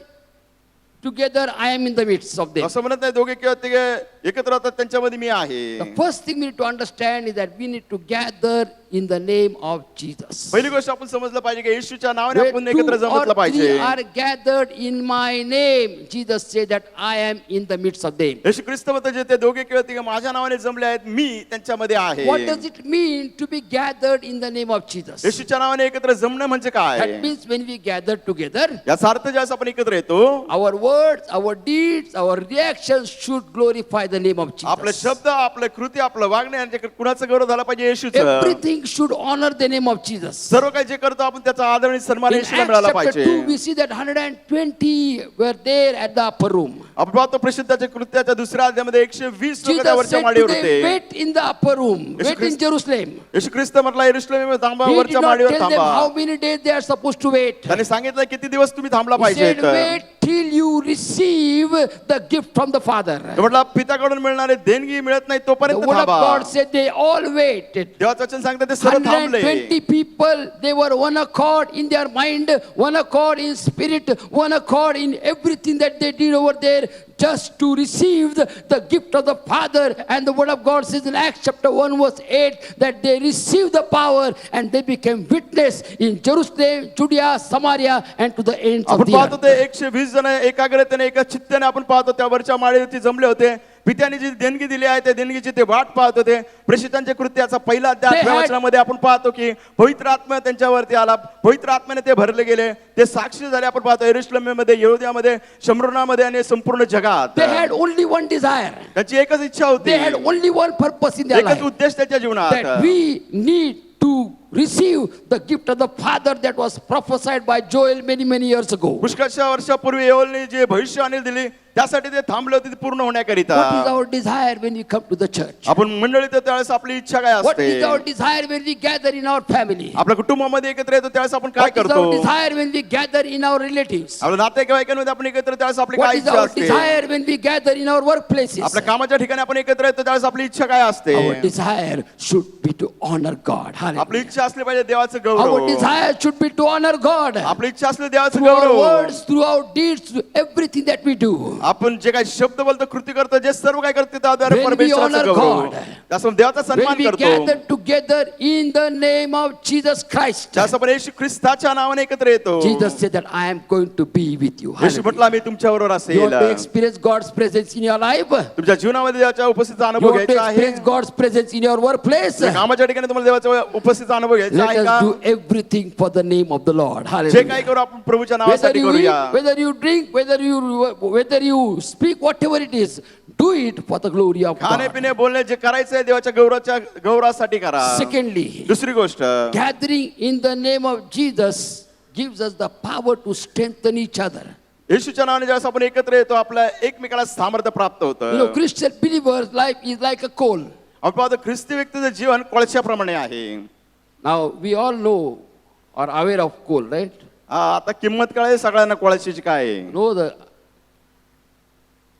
E: together, I am in the midst of them.
F: असं म्हणत नाही दोघे किंवा तिघे एकत्र होतात त्यांच्यामध्ये मी आहे.
E: The first thing we need to understand is that we need to gather in the name of Jesus.
F: पहिली गोष्ट आपण समजलं पाहिजे की येशूच्या नावाने
E: Where
F: आपण
E: two
F: एकत्र जमलं
E: or three
F: पाहिजे.
E: are gathered in my name, Jesus said that I am in the midst of them.
F: येशू ख्रिस्त म्हणतो जे ते दोघे किंवा तिघे माझ्या नावाने जमले आहेत मी त्यांच्यामध्ये आहे.
E: What does it mean to be gathered in the name of Jesus?
F: येशूच्या नावाने एकत्र जमणं म्हणजे काय.
E: That means when we gather together,
F: याचा अर्थ ज्यावेळेस आपण एकत्र येतो
E: our words, our deeds, our reactions should glorify the name of
F: आपले
E: Jesus.
F: शब्द आपले कृती आपलं वागणे यांच्या कुणाचं गौरव झाला पाहिजे येशूचं.
E: Everything should honor the name of Jesus.
F: सर्व काही जे करतो आपण त्याचा आदर आणि सन्मान
E: In
F: येशूला
E: Acts
F: मिळाला
E: chapter
F: पाहिजे.
E: 2, we see that 120 were there at the upper room.
F: आपण पाहतो प्रसिद्धाच्या कृत्याच्या दुसऱ्या अध्यायामध्ये 120 लोक त्या
E: Jesus
F: वरच्या
E: said
F: माडीवर
E: to them,
F: होते.
E: wait in the upper room, wait in
F: Christ-
E: Jerusalem.
F: येशू ख्रिस्त म्हटला यरूशलेम थांबा
E: He did
F: वरच्या
E: not
F: माडीवर
E: tell them
F: थांबा.
E: how many days they are supposed to wait.
F: त्याने सांगितलं किती दिवस तुम्ही थांबला
E: He
F: पाहिजे.
E: said, wait till you receive the gift from the Father.
F: म्हटलं पित्याकडून मिळणारे देणगी मिळत नाही
E: The
F: तोपर्यंत
E: word of
F: थांबा.
E: God said they all waited.
F: देवाचं वचन सांगतं ते सर्व थांबले.
E: 120 people, they were one accord in their mind, one accord in spirit, one accord in everything that they did over there, just to receive the gift of the Father. And the word of God says in Acts chapter 1 verse 8 that they received the power and they became witness in Jerusalem, Judea, Samaria and to the ends of
F: आपण
E: the
F: पाहतो
E: earth.
F: ते 120 जण एकाग्रतेने एका चित्ताने आपण पाहतो त्या वरच्या माळीवरती जमले होते. पित्याने जी देणगी दिली आहे त्या देणगीची ते वाट पाहत होते. प्रेषितांच्या कृत्याचा पहिला अध्याय
E: They had-
F: वचनामध्ये आपण पाहतो की पवित्र आत्मा त्यांच्यावरती आला. पवित्र आत्म्याने ते भरले गेले. ते साक्षी झाले. आपण पाहतो यरूशलेममध्ये, यहूदियामध्ये, शमरोनामध्ये आणि संपूर्ण जगात
E: They had only one desire.
F: त्यांची एकच इच्छा होती.
E: They had only one purpose in their
F: एकच
E: life.
F: उद्देश त्याच्या जीवनात
E: That we need to receive the gift of the Father that was prophesied by Joel many years ago.
F: पुष्कळशा वर्षापूर्वी योएलने जे भविष्यवाणी दिली त्यासाठी ते थांबले होते ते पूर्ण होण्याकरिता.
E: What is our desire when we come to the church?
F: आपण मंडळीत येतो त्यावेळेस आपली इच्छा काय
E: What is our
F: असते.
E: desire when we gather in our family?
F: आपल्या कुटुंबामध्ये एकत्र येतो त्यावेळेस आपण काय
E: What is our
F: करतो.
E: desire when we gather in our relatives?
F: आपल्या नातेवाईकांमध्ये आपण एकत्र त्यावेळेस आपली
E: What
F: काय
E: is
F: इच्छा
E: our
F: असते.
E: desire when we gather in our workplaces?
F: आपल्या कामाच्या ठिकाणी आपण एकत्र येतो त्यावेळेस आपली इच्छा काय असते.
E: Our desire should be to honor God.
F: आपली
E: Hallelujah.
F: इच्छा असली पाहिजे देवाचं
E: Our
F: Gaurav.
E: desire should be to honor God.
F: आपली इच्छा असली देवाचं
E: Through our
F: Gaurav.
E: words, through our deeds, through everything that we do.
F: आपण जे काही शब्द बोलतो कृती करतो जे सर्व काय करतो त्याद्वारे
E: When we
F: परमेश्वराचं
E: honor
F: Gaurav.
E: God.
F: त्यासमोर देवाचा
E: When
F: सन्मान
E: we
F: करतो.
E: gather together in the name of Jesus Christ.
F: त्यास आपण येशू ख्रिस्ताच्या नावाने एकत्र येतो.
E: Jesus said that I am going to be with you.
F: Yeshu
E: Hallelujah.
F: म्हटला मी तुमच्याबरोबर
E: You
F: असेल.
E: want to experience God's presence in your life? You
F: तुमच्या जीवनामध्ये देवाच्या उपस्थितीचा अनुभव
E: want to
F: घ्यायचा आहे.
E: experience God's presence in your workplace?
F: तुमच्या कामाच्या ठिकाणी तुम्हाला देवाच्या उपस्थितीचा अनुभव घ्यायचा
E: Let
F: आहे
E: us
F: का.
E: do everything for the name of the Lord.
F: J
E: Hallelujah.
F: काही करू आपण प्रभूच्या
E: Whether
F: नावासाठी
E: you eat,
F: करूया.
E: whether you drink, whether you speak, whatever it is, do it for the glory of
F: खाणे
E: God.
F: पिणे बोलणे जे करायचं आहे देवाच्या गौरवासाठी करा.
E: Secondly,
F: दुसरी गोष्ट
E: gathering in the name of Jesus gives us the power to strengthen each other.
F: येशूच्या नावाने जेव्हा आपण एकत्र येतो आपल्या एकमेकाला सामर्थ्य प्राप्त
E: You know,
F: होतं.
E: Christian believers' life is like a coal.
F: आपण पाहतो ख्रिस्ती व्यक्तीचं जीवन कोळशाप्रमाणे आहे.
E: Now, we all know or aware of coal, right?
F: आता किंमत कळाली सगळ्यांना कोळशाची काय आहे.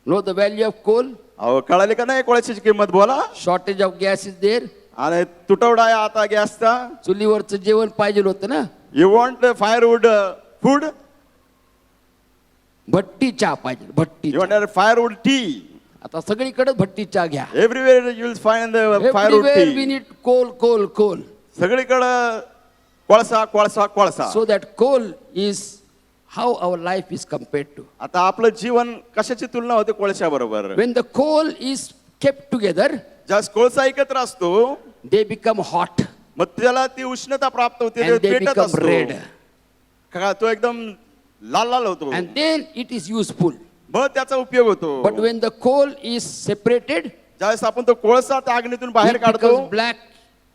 E: Know the value of coal?
F: अहो कळाली का नाही कोळशाची किंमत बोला.
E: Shortage of gas is there.
F: आणि तुटवडा आहे आता गॅसचा.
E: चुलीवरचं जेवण पाहिजे होतं ना.
F: You want firewood food.
E: भट्टी चहा पाहिजे. भट्टी
F: यू वॉन्ट फायरवूड टी.
E: आता सगळीकडे भट्टी चहा घ्या.
F: Everywhere you will find the firewood
E: Everywhere we
F: tea.
E: need coal.
F: सगळीकडं कोळसा कोळसा कोळसा.
E: So that coal is how our life is compared to.
F: आता आपलं जीवन कशाची तुलना होते कोळशाबरोबर.
E: When the coal is kept together,
F: ज्यावेळेस कोळसा एकत्र असतो
E: they become hot
F: मग त्याला ती उष्णता प्राप्त होते,
E: and
F: ते
E: they
F: पेटत
E: become
F: असतो.
E: red.
F: का तो एकदम लाल लाल होतो,
E: And then it is useful.
F: मग त्याचा उपयोग होतो.
E: But when the coal is separated,
F: ज्यावेळेस आपण तो कोळसा त्या अग्नीतून बाहेर
E: it
F: काढतो
E: becomes black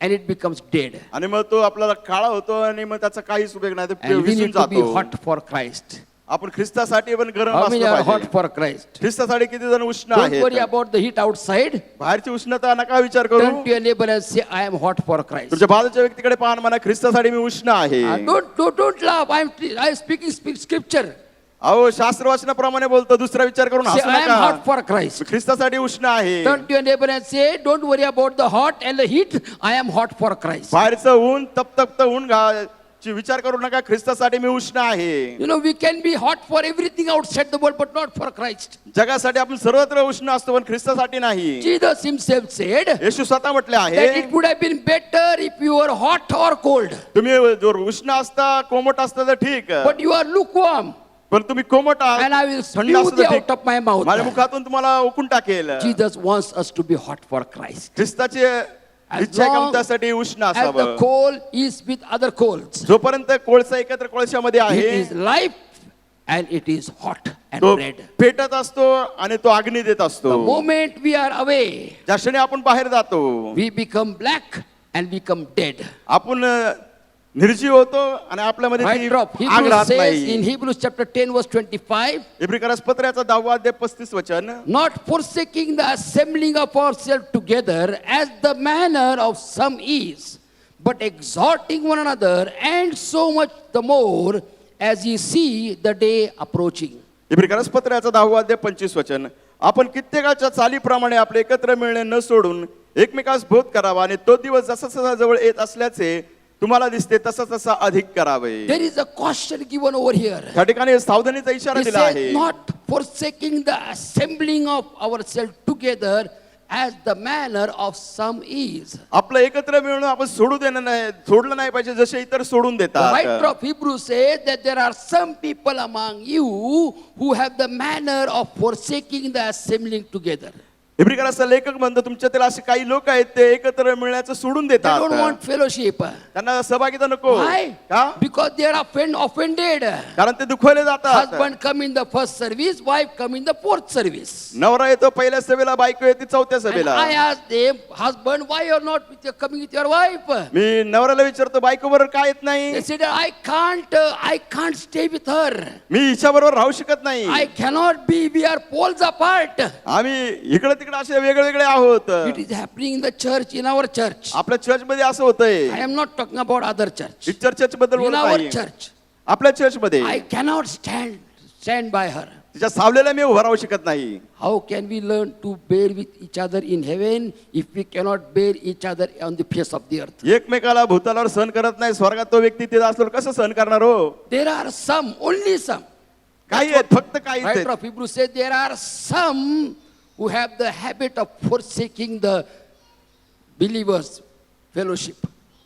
E: and it becomes dead.
F: आणि मग तो आपल्याला काळा होतो आणि मग त्याचा काहीच उपयोग नाही, तो
E: And we
F: विसून
E: need to be
F: जातो.
E: hot for Christ.
F: आपण ख्रिस्तासाठी पण गरम
E: How many
F: असलं
E: are hot
F: पाहिजे.
E: for Christ?
F: ख्रिस्तासाठी किती जण उष्ण
E: Don't worry
F: आहेत.
E: about the heat outside.
F: बाहेरची उष्णता नका विचार करू.
E: Turn to your neighbor and say, I am hot for Christ.
F: तुमच्या बाजूच्या व्यक्तीकडे पाहा आणि म्हणा ख्रिस्तासाठी मी उष्ण आहे.
E: Don't laugh. I am speaking scripture.
F: अहो शास्त्रवाचनाप्रमाणे बोलतो, दुसरा विचार करून
E: Say,
F: हसू
E: I am
F: नका.
E: hot for Christ.
F: मी ख्रिस्तासाठी उष्ण आहे.
E: Turn to your neighbor and say, don't worry about the hot and the heat. I am hot for Christ.
F: बाहेरचं ऊन तप्त ऊन ची विचार करू नका, ख्रिस्तासाठी मी उष्ण आहे.
E: You know, we can be hot for everything outside the world, but not for Christ.
F: जगासाठी आपण सर्वत्र उष्ण असतो पण ख्रिस्तासाठी नाही.
E: Jesus himself said
F: येशू स्वतः म्हटले
E: that
F: आहे,
E: it would have been better if you were hot or cold.
F: तुम्ही जर उष्ण असता कोमट असता तर ठीक,
E: But you are lukewarm,
F: पण तुम्ही कोमट आहात,
E: and I will
F: थंड
E: spew
F: असता
E: thee
F: तर ठीक.
E: out of my mouth.
F: माझ्या मुखातून तुम्हाला उकून टाकेल.
E: Jesus wants us to be hot for Christ.
F: ख्रिस्ताची
E: As
F: इच्छा आहे का
E: long
F: त्यासाठी उष्ण
E: as the
F: असावं.
E: coal is with other coals,
F: जोपर्यंत कोळसा एकत्र कोळशामध्ये
E: it
F: आहे
E: is life and it is hot and
F: तो
E: red.
F: पेटत असतो आणि तो अग्नी देत असतो.
E: The moment we are away,
F: ज्या क्षणी आपण बाहेर जातो
E: we become black and become dead.
F: आपण निर्जीव होतो आणि आपल्यामध्ये
E: Right,
F: ती
E: drop.
F: आग
E: Hebrews
F: राहत
E: says
F: नाही.
E: in Hebrews chapter 10 verse 25,
F: इब्रिकरास पत्राचा 10 अध्याय 35 वचन,
E: not forsaking the assembling of ourselves together as the manner of some is, but exhorting one another, and so much the more as ye see the day approaching.
F: इब्रिकरास पत्राचा 10 अध्याय 25 वचन, आपण कित्येकाच्या चालीप्रमाणे आपले एकत्र मिळणे न सोडून एकमेकास बोध करावा आणि तो दिवस जसा जसा जवळ येत असल्याचे तुम्हाला दिसते तसा तसा अधिक करावे.
E: There is a caution given over here.
F: त्या ठिकाणी सावधानीचा इशारा
E: He
F: दिला
E: says,
F: आहे.
E: not forsaking the assembling of ourselves together as the manner of some is.
F: आपलं एकत्र मिळणं आपण सोडलं नाही पाहिजे जसे इतर सोडून
E: The writer
F: देतात.
E: of Hebrews says that there are some people among you who have the manner of forsaking the assembling together.
F: इब्रिकराचा लेखक म्हणतो तुमच्यातील असे काही लोक आहेत ते एकत्र मिळण्याचं सोडून
E: They
F: देतात.
E: don't want fellowship.
F: त्यांना सहभागिता नको.
E: Why?
F: का?
E: Because they are offended.
F: कारण ते दुखवले जातात.
E: Husband come in the first service, wife come in the fourth service.
F: नवरा येतो पहिल्या सभेला, बायको येते चौथ्या
E: And
F: सभेला.
E: I asked them, husband, why you are not coming with your wife?
F: मी नवऱ्याला विचारतो बायको बरोबर काय येत
E: They
F: नाही.
E: said, I can't stay with her.
F: मी हिच्या बरोबर राहू शकत नाही.
E: I cannot be. We are poles apart.
F: आम्ही इकडे तिकडे असे वेगवेगळे आहोत.
E: It is happening in the church, in our church.
F: आपल्या चर्च मध्ये असं होतंय.
E: I am not talking about other church.
F: इतर चर्च बद्दल
E: In
F: बोलत
E: our
F: नाही.
E: church,
F: आपल्या चर्च मध्ये
E: I cannot stand by her.
F: तिच्या सावलेला मी उभा राहू शकत नाही.
E: How can we learn to bear with each other in heaven if we cannot bear each other on the face of the earth?
F: एकमेकाला भूतलावर सहन करत नाही, स्वर्गात तो व्यक्ती तिथे असल्यावर कसं सहन करणार हो.
E: There are some, only some.
F: काही आहेत, फक्त काही आहेत.
E: Writer of Hebrews says there are some who have the habit of forsaking the believers' fellowship.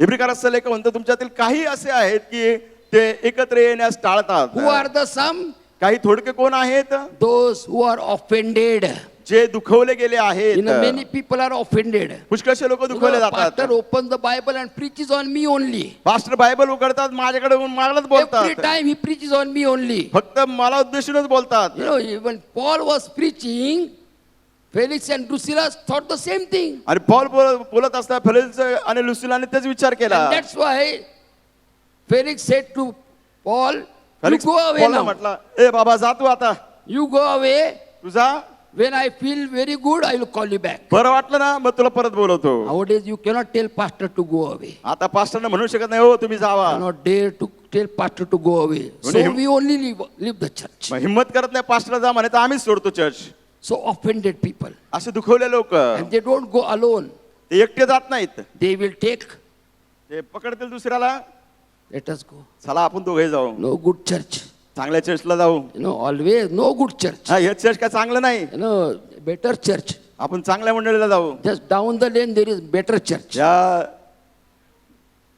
F: इब्रिकराचा लेख म्हणतो तुमच्यातील काही असे आहेत की ते एकत्र येण्यास टाळतात.
E: Who are the some?
F: काही थोडके कोण आहेत
E: Those who are offended.
F: जे दुखवले गेले आहेत.
E: Many people are offended.
F: पुष्कळशे लोक दुखवले जातात.
E: Pastor opens the Bible and preaches on me only.
F: Pastor Bible उघडतात माझ्याकडे येऊन मागलाच
E: Every
F: बोलतात.
E: time he preaches on me only.
F: फक्त मला उद्देशूनच बोलतात.
E: You know, when Paul was preaching, Felix and Drusilla thought the same thing.
F: आणि Paul बोलत असता फेलिक्स आणि लुसिलाने तेच विचार केला.
E: And that's why Felix said to Paul, you
F: Felix
E: go away
F: पॉलला
E: now.
F: म्हटला ए बाबा जा तू आता,
E: You go away.
F: तुझा
E: When I feel very good, I will call you back.
F: बरं वाटलं ना मग तुला परत बोलवतो.
E: Nowadays, you cannot tell pastor to go away.
F: आता पास्टरने म्हणू शकत नाही हो तुम्ही जावा.
E: You cannot dare to tell pastor to go away. So we only leave the church.
F: मग हिम्मत करत नाही पास्टरला जा म्हणे तर आम्हीच सोडतो चर्च.
E: So offended people.
F: असे दुखवले लोक
E: And they don't go alone.
F: ते एकटे जात नाहीत,
E: They will take,
F: ते पकडतील दुसऱ्याला.
E: let us go.
F: चला आपण दोघे जाऊ,
E: No good church.
F: चांगल्या चर्चला जाऊ.
E: You know, always no good church.
F: हा हे चर्च काय चांगलं नाही,
E: You know, better church.
F: आपण चांगल्या मंडळीला जाऊ.
E: Just down the lane, there is better church.
F: या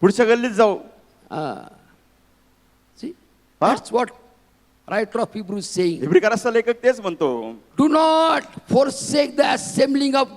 F: पुढच्या गल्लीत जाऊ.
E: See,
F: Huh?
E: that's what writer of Hebrews saying.
F: इब्रिकाराचा लेखक तेच म्हणतो.
E: Do not forsake the assembling of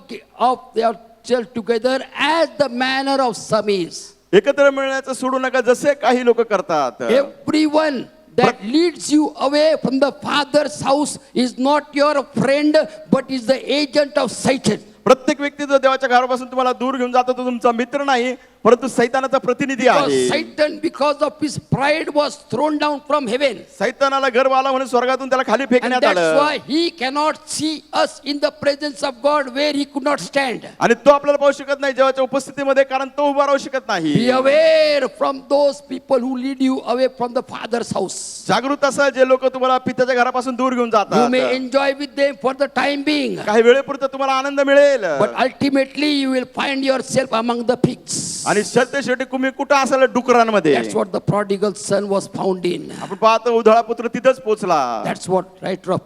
E: yourselves together as the manner of some is.
F: एकत्र मिळण्याचं सोडू नका जसे काही लोक करतात.
E: Everyone that leads you away from the Father's house is not your friend, but is the agent of Satan.
F: प्रत्येक व्यक्ती जो देवाच्या घरापासून तुम्हाला दूर घेऊन जातो तो तुमचा मित्र नाही परंतु सैतानाचा प्रतिनिधी
E: Because
F: आहे.
E: Satan, because of his pride, was thrown down from heaven.
F: सैतानाला गर्व आला म्हणून स्वर्गातून त्याला खाली
E: And
F: फेकण्यात
E: that's
F: आलं.
E: why he cannot see us in the presence of God where he could not stand.
F: आणि तो आपल्याला पाहू शकत नाही देवाच्या उपस्थितीमध्ये कारण तो उभा राहू शकत
E: Be
F: नाही.
E: aware from those people who lead you away from the Father's house.
F: जागृत असा जे लोक तुम्हाला पित्याच्या घरापासून दूर घेऊन
E: You may
F: जातात.
E: enjoy with them for the time being,
F: काही वेळेपुरतं तुम्हाला आनंद मिळेल
E: but ultimately you will find yourself among the pigs.
F: आणि शेवटी तुम्ही कुठं असाल डुकरांमध्ये.
E: That's what the prodigal son was found in.
F: आपण पाहतो उधळा पुत्र तिथंच पोहोचला.
E: That's what writer of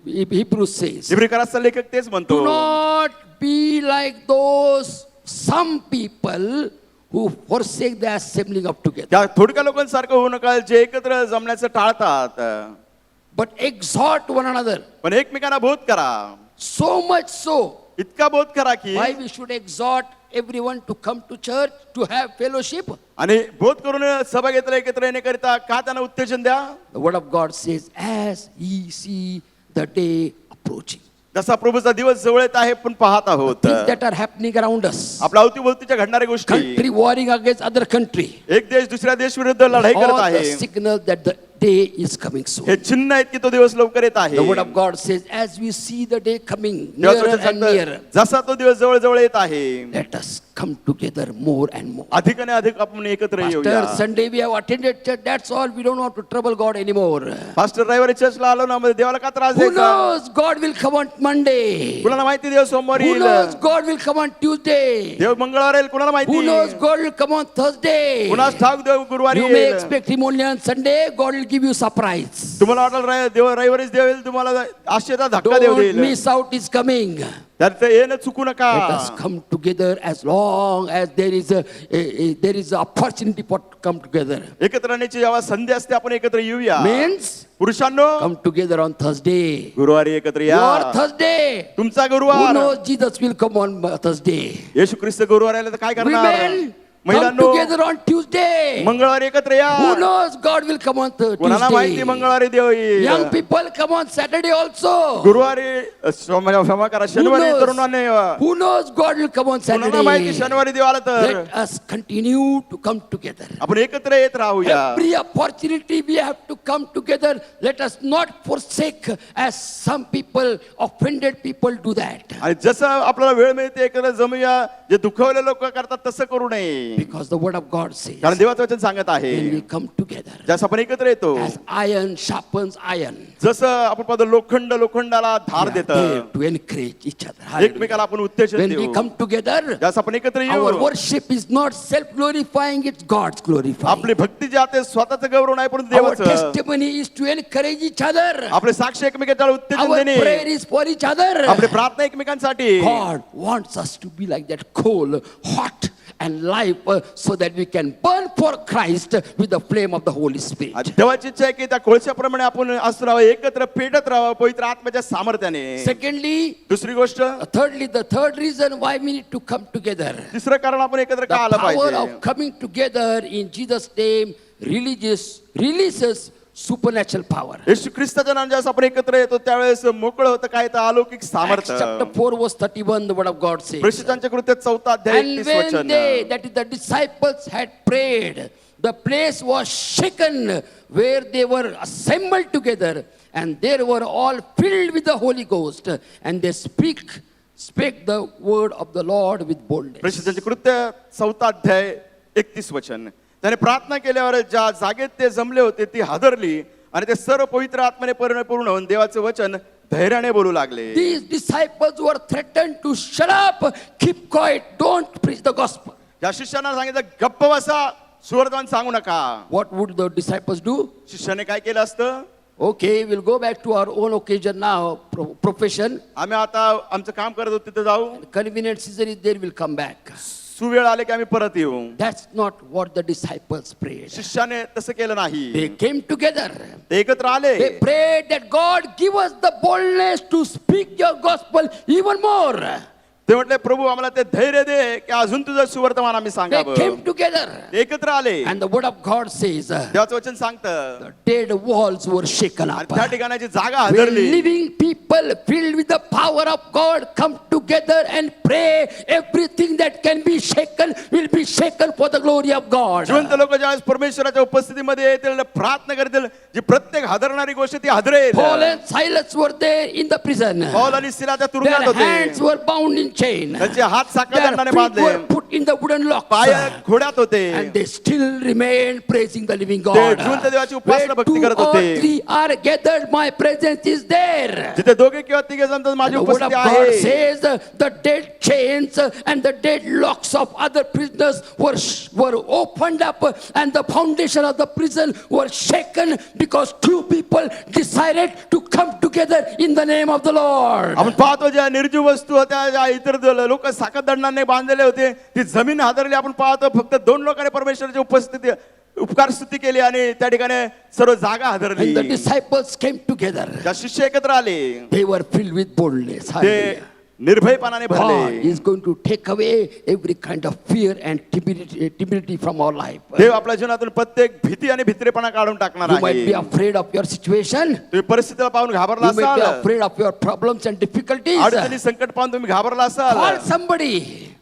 E: Hebrews says.
F: इब्रिकाराचा लेखक तेच म्हणतो.
E: Do not be like those some people who forsake the assembling of together,
F: त्या थोडक्या लोकांसारखं होऊ नका जे एकत्र जमण्याचं टाळतात
E: but exhort one another.
F: पण एकमेकांना बोध करा.
E: So much so,
F: इतका बोध करा की
E: why we should exhort everyone to come to church to have fellowship.
F: आणि बोध करून सभा घेतला एकत्र येण्याकरिता का त्यांना उत्तेजन द्या.
E: The word of God says, as ye see the day approaching,
F: जसा प्रभूचा दिवस जवळ येत आहे पण पाहत आहोत
E: things that are happening around us,
F: आपल्या अवतीभोवतीच्या घडणाऱ्या गोष्टी.
E: country warring against other country,
F: एक देश दुसऱ्या देश विरुद्ध लढाई करत
E: all the
F: आहे.
E: signals that the day is coming soon.
F: हे चिन्ह आहेत की तो दिवस लवकर येत आहे.
E: The word of God says, as we see the day coming nearer and nearer,
F: जसा तो दिवस जवळ जवळ येत आहे
E: let us come together more and more.
F: अधिक आणि अधिक आपण एकत्र येऊया.
E: Pastor, Sunday we have attended church, that's all. We don't want to trouble God anymore.
F: Pastor रविवारी चर्चला आलो ना मध्ये देवाला का त्रास
E: Who
F: द्यायचा.
E: knows God will come on Monday?
F: कुणाला माहिती देव सोमवारी
E: Who
F: येईल.
E: knows God will come on Tuesday?
F: देव मंगळवार येईल कुणाला
E: Who
F: माहिती.
E: knows God will come on Thursday?
F: कुणास ठाऊक देव गुरुवारी
E: You may
F: येईल.
E: expect him only on Sunday. God will give you surprise.
F: तुम्हाला वाटेल देव रविवारीच देव येईल तुम्हाला आश्चर्याचा धक्का देव
E: Don't
F: देईल.
E: miss out his coming.
F: तर ते येणं चुकू नका.
E: Let us come together as long as there is a opportunity for to come together.
F: एकत्र येण्याची जेव्हा संधी असते आपण एकत्र येऊया.
E: Means
F: पुरुषांनो
E: come together on Thursday.
F: गुरुवारी एकत्र या.
E: Your Thursday.
F: तुमचा
E: Who
F: गुरुवार.
E: knows Jesus will come on Thursday?
F: येशू ख्रिस्त गुरुवार आले तर काय करणार.
E: Women, come
F: महिलांनो
E: together on Tuesday.
F: मंगळवारी एकत्र या.
E: Who knows God will come on
F: कोणाला माहिती
E: Tuesday?
F: मंगळवारी देव येईल.
E: Young people come on Saturday also.
F: गुरुवारी क्षमा करा
E: Who
F: शनिवारी
E: knows?
F: तरुणांनी
E: Who knows God will come on
F: कोणाला माहिती
E: Saturday?
F: शनिवारी देव आला तर
E: Let us continue to come together.
F: आपण एकत्र येत राहूया.
E: Every opportunity we have to come together. Let us not forsake as some people, offended people do that.
F: आणि जसं आपल्याला वेळ मिळते एकत्र जमूया जे दुखवले लोक करतात तसं करू नये.
E: Because the word of God says,
F: कारण देवाचं वचन सांगत आहे
E: when we come together,
F: जसं आपण एकत्र येतो
E: as iron sharpens iron,
F: जसं आपण पाहतो लोखंड लोखंडाला धार
E: we are
F: देत
E: there to encourage each other. Hallelujah.
F: एकमेकाला आपण उत्तेजन
E: When we
F: देऊ.
E: come together,
F: जसं आपण एकत्र
E: our
F: येऊ
E: worship is not self-glorifying, it's God's glorifying.
F: आपली भक्ती जी आहे स्वतःचं गौरव नाही परंतु
E: Our
F: देवाचं.
E: testimony is to encourage each other.
F: आपले साक्ष एकमेकाला उत्तेजन
E: Our
F: देणे.
E: prayer is for each other.
F: आपली प्रार्थना एकमेकांसाठी.
E: God wants us to be like that coal, hot and live, so that we can burn for Christ with the flame of the Holy Spirit.
F: देवाची इच्छा आहे की त्या कोळशाप्रमाणे आपण असं राहावं एकत्र पेटत राहावं पवित्र आत्म्याच्या सामर्थ्याने.
E: Secondly,
F: दुसरी गोष्ट
E: the third reason why we need to come together.
F: तिसरं कारण आपण एकत्र का
E: The
F: आलं
E: power
F: पाहिजे.
E: of coming together in Jesus' name releases supernatural power.
F: येशू ख्रिस्ताच्या नावाने जेव्हा आपण एकत्र येतो त्यावेळेस मोकळं होतं काय तर अलौकिक
E: Acts
F: सामर्थ्य.
E: chapter 4 verse 31, the word of God says.
F: प्रेषितांच्या कृत्यात 4 अध्याय
E: And
F: 31
E: when
F: वचन.
E: they, that is the disciples, had prayed, the place was shaken where they were assembled together, and they were all filled with the Holy Ghost, and they spake the word of the Lord with boldness.
F: प्रेषितांचे कृत्य 4 अध्याय 31 वचन. त्याने प्रार्थना केल्यावर ज्या जागेत ते जमले होते ती हादरली आणि ते सर्व पवित्र आत्म्याने पूर्ण होऊन देवाचे वचन धैर्याने बोलू लागले.
E: These disciples were threatened to shut up, keep quiet, don't preach the gospel.
F: या शिष्यांना सांगितलं गप्प बसा सुवर्तमान सांगू नका.
E: What would the disciples do?
F: शिष्याने काय केलं असतं.
E: Okay, we'll go back to our own occasion now, profession.
F: आम्ही आता आमचं काम करत होतो तिथे जाऊ.
E: Convenient season is there, we'll come back.
F: सुवेळ आले की आम्ही परत येऊ.
E: That's not what the disciples prayed.
F: शिष्याने तसं केलं नाही.
E: They came together.
F: ते एकत्र आले.
E: They prayed that God give us the boldness to speak your gospel even more.
F: ते म्हटले प्रभू आम्हाला ते धैर्य दे की अजून तुझं सुवर्तमान आम्ही
E: They
F: सांगावं.
E: came together.
F: ते एकत्र आले.
E: And the word of God says,
F: देवाचं वचन सांगतं
E: the dead walls were shaken
F: आणि
E: up.
F: त्या ठिकाणाची जागा
E: When
F: हादरली.
E: living people filled with the power of God come together and pray, everything that can be shaken will be shaken for the glory of God.
F: जिवंत लोक ज्यावेळेस परमेश्वराच्या उपस्थितीमध्ये येतील प्रार्थना करतील जी प्रत्येक हादरणारी गोष्ट ती हादरेल.
E: Paul and Silas were there in the prison.
F: Paul आणि सिला त्या तुरुंगात
E: Their
F: होते.
E: hands were bound in chain.
F: त्यांचे हात
E: Their
F: साखळदंडाने
E: feet
F: बांधले.
E: were put in the wooden locks.
F: पाय घोड्यात होते.
E: And they still remain praising the living God.
F: ते जिवंत देवाची उपासना
E: Where
F: भक्ती
E: 2
F: करत
E: or
F: होते.
E: 3 are gathered, my presence is there.
F: जिथे दोघे किंवा तिघे जण तर माझी
E: The word of
F: उपस्थिती
E: God
F: आहे.
E: says the dead chains and the dead locks of other prisoners were opened up, and the foundation of the prison were shaken because 2 people decided to come together in the name of the Lord.
F: आपण पाहतो ज्या निर्जीव वस्तू होत्या ज्या इतर लोक साखळदंडाने बांधलेले होते ती जमीन हादरली. आपण पाहतो फक्त 2 लोकांनी परमेश्वराची उपस्थिती उपकार स्तुती केली आणि त्या ठिकाणी सर्व जागा हादरली.
E: And the disciples came together.
F: त्या शिष्य एकत्र आले.
E: They were filled with boldness.
F: ते
E: Hallelujah.
F: निर्भयपणाने
E: God
F: भरले.
E: is going to take away every kind of fear and timidity from our life.
F: देव आपल्या जीवनातून प्रत्येक भीती आणि भित्रेपणा काढून टाकणार
E: You might be
F: आहे.
E: afraid of your situation.
F: तुम्ही परिस्थितीला पाहून घाबरला
E: You might be
F: असाल.
E: afraid of your problems and difficulties.
F: अडचणी संकट पाहून तुम्ही घाबरला असाल.
E: Call somebody.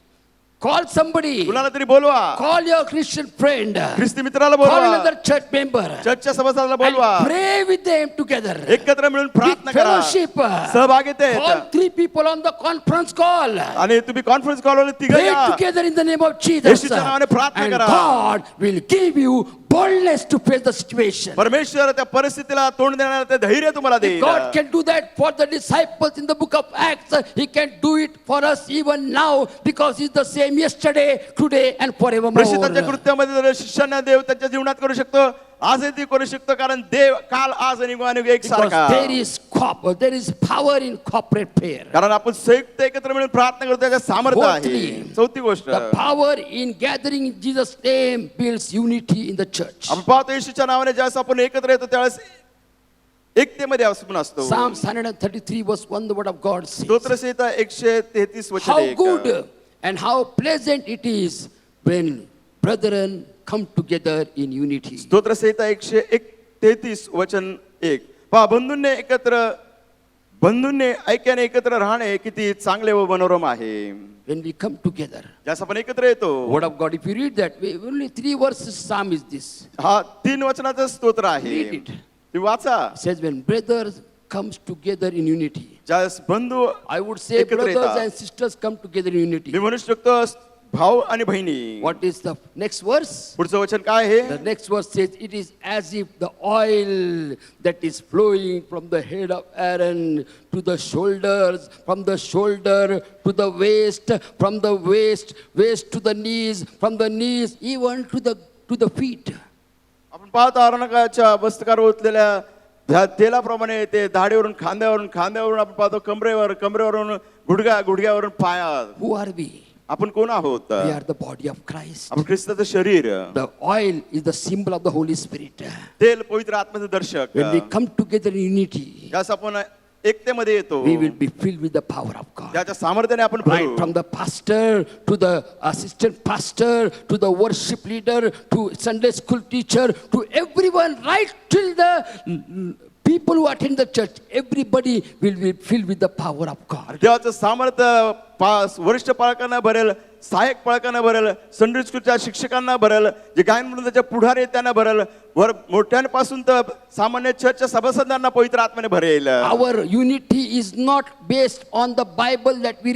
E: Call somebody.
F: कुणाला तरी बोलवा.
E: Call your Christian friend.
F: ख्रिस्ती मित्राला
E: Call
F: बोलवा.
E: another church member.
F: चर्चच्या सभासदाला बोलवा.
E: And pray with them together.
F: एकत्र मिळून प्रार्थना
E: With
F: करा.
E: fellowship.
F: सहभागितेत.
E: Call 3 people on the conference call.
F: आणि तुम्ही कॉन्फरन्स कॉलवर तिघ
E: Pray
F: या.
E: together in the name of Jesus.
F: येशूच्या नावाने प्रार्थना
E: And
F: करा.
E: God will give you boldness to face the situation.
F: परमेश्वर त्या परिस्थितीला तोंड देण्याला ते धैर्य तुम्हाला देईल.
E: God can do that for the disciples in the book of Acts. He can do it for us even now because He's the same yesterday, today, and
F: प्रसिद्धांच्या
E: forevermore.
F: कृत्यामध्ये जर शिष्यांना देव त्यांच्या जीवनात करू शकतो आजही ती करू शकतो कारण देव काल आज आणि एक
E: Because
F: सारखा.
E: there is power in corporate prayer.
F: कारण आपण संयुक्त एकत्र मिळून प्रार्थना करतो त्याच्या सामर्थ्य आहे.
E: Fourthly,
F: चौथी गोष्ट
E: The power in gathering in Jesus' name builds unity in the church.
F: आपण पाहतो येशूच्या नावाने ज्यावेळेस आपण एकत्र येतो त्यावेळेस एकतेमध्ये आपण असतो.
E: Psalms 133 verse 1, the word of God says,
F: स्तोत्रसंहिता 133 वचन
E: how
F: 1.
E: good and how pleasant it is when brethren come together in unity.
F: स्तोत्रसंहिता 133 वचन 1. पहा बंधूंनी ऐक्याने एकत्र राहणे किती चांगले व मनोरम आहे.
E: When we come together,
F: ज्यास आपण एकत्र येतो.
E: word of God, if you read that, only 3 verses psalm is this.
F: हा 3 वचनाचं स्तोत्र आहे.
E: Read it.
F: तुम्ही वाचा.
E: It says when brothers comes together in unity.
F: ज्यास बंधू
E: I would say
F: एकत्र
E: brothers
F: येतात.
E: and sisters come together in unity.
F: मी म्हणू शकतो भाऊ आणि बहिणी.
E: What is the next verse?
F: पुढचं वचन काय आहे?
E: The next verse says, it is as if the oil that is flowing from the head of Aaron to the shoulders, from the shoulder to the waist, from the waist to the knees, from the knees even to the feet.
F: आपण पाहतो आरोनकाच्या वस्त्रकार ओतलेल्या त्या तेलाप्रमाणे ते दाढीवरून खांद्यावरून आपण पाहतो कमरेवरून गुडघ्यावरून पायात.
E: Who are we?
F: आपण कोण आहोत?
E: We are the body of Christ.
F: आपण ख्रिस्ताचं शरीर.
E: The oil is the symbol of the Holy Spirit.
F: तेल पवित्र आत्म्याचं दर्शक.
E: When we come together in unity,
F: ज्यास आपण एकतेमध्ये येतो
E: we will be filled with the power of God.
F: त्याच्या सामर्थ्याने आपण
E: Right
F: भरू.
E: from the pastor to the assistant pastor to the worship leader to Sunday school teacher to everyone, right till the people who attend the church, everybody will be filled with the power of God.
F: देवाचं सामर्थ्य वरिष्ठ पालकांना भरेल, सहाय्यक पालकांना भरेल, Sunday स्कूलच्या शिक्षकांना भरेल, जे गायन मंडळाच्या पुढारी आहेत त्यांना भरेल, वर मोठ्यांपासून तर सामान्य चर्चच्या सभासदांना पवित्र आत्म्याने भरेल.
E: Our unity is not based on the Bible that we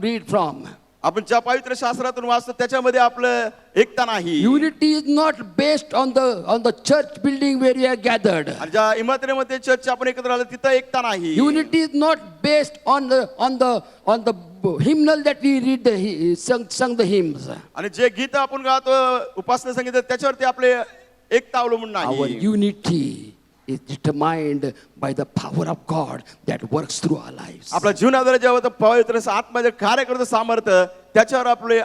E: read from.
F: आपण ज्या पवित्र शास्त्रातून वाचतो त्याच्यामध्ये आपलं एकता नाही.
E: Unity is not based on the church building where we are gathered.
F: आणि ज्या इमारतीमध्ये चर्च आपण एकत्र आलो तिथं एकता नाही.
E: Unity is not based on the hymnal that we read sung the hymns.
F: आणि जे गीत आपण गातो उपासना संगीत त्याच्यावरती आपले एकता अवलंबून
E: Our
F: नाही.
E: unity is determined by the power of God that works through our lives.
F: आपल्या जीवनाद्वारे जेव्हा पवित्र आत्मा जे कार्य करतो सामर्थ्य त्याच्यावर आपले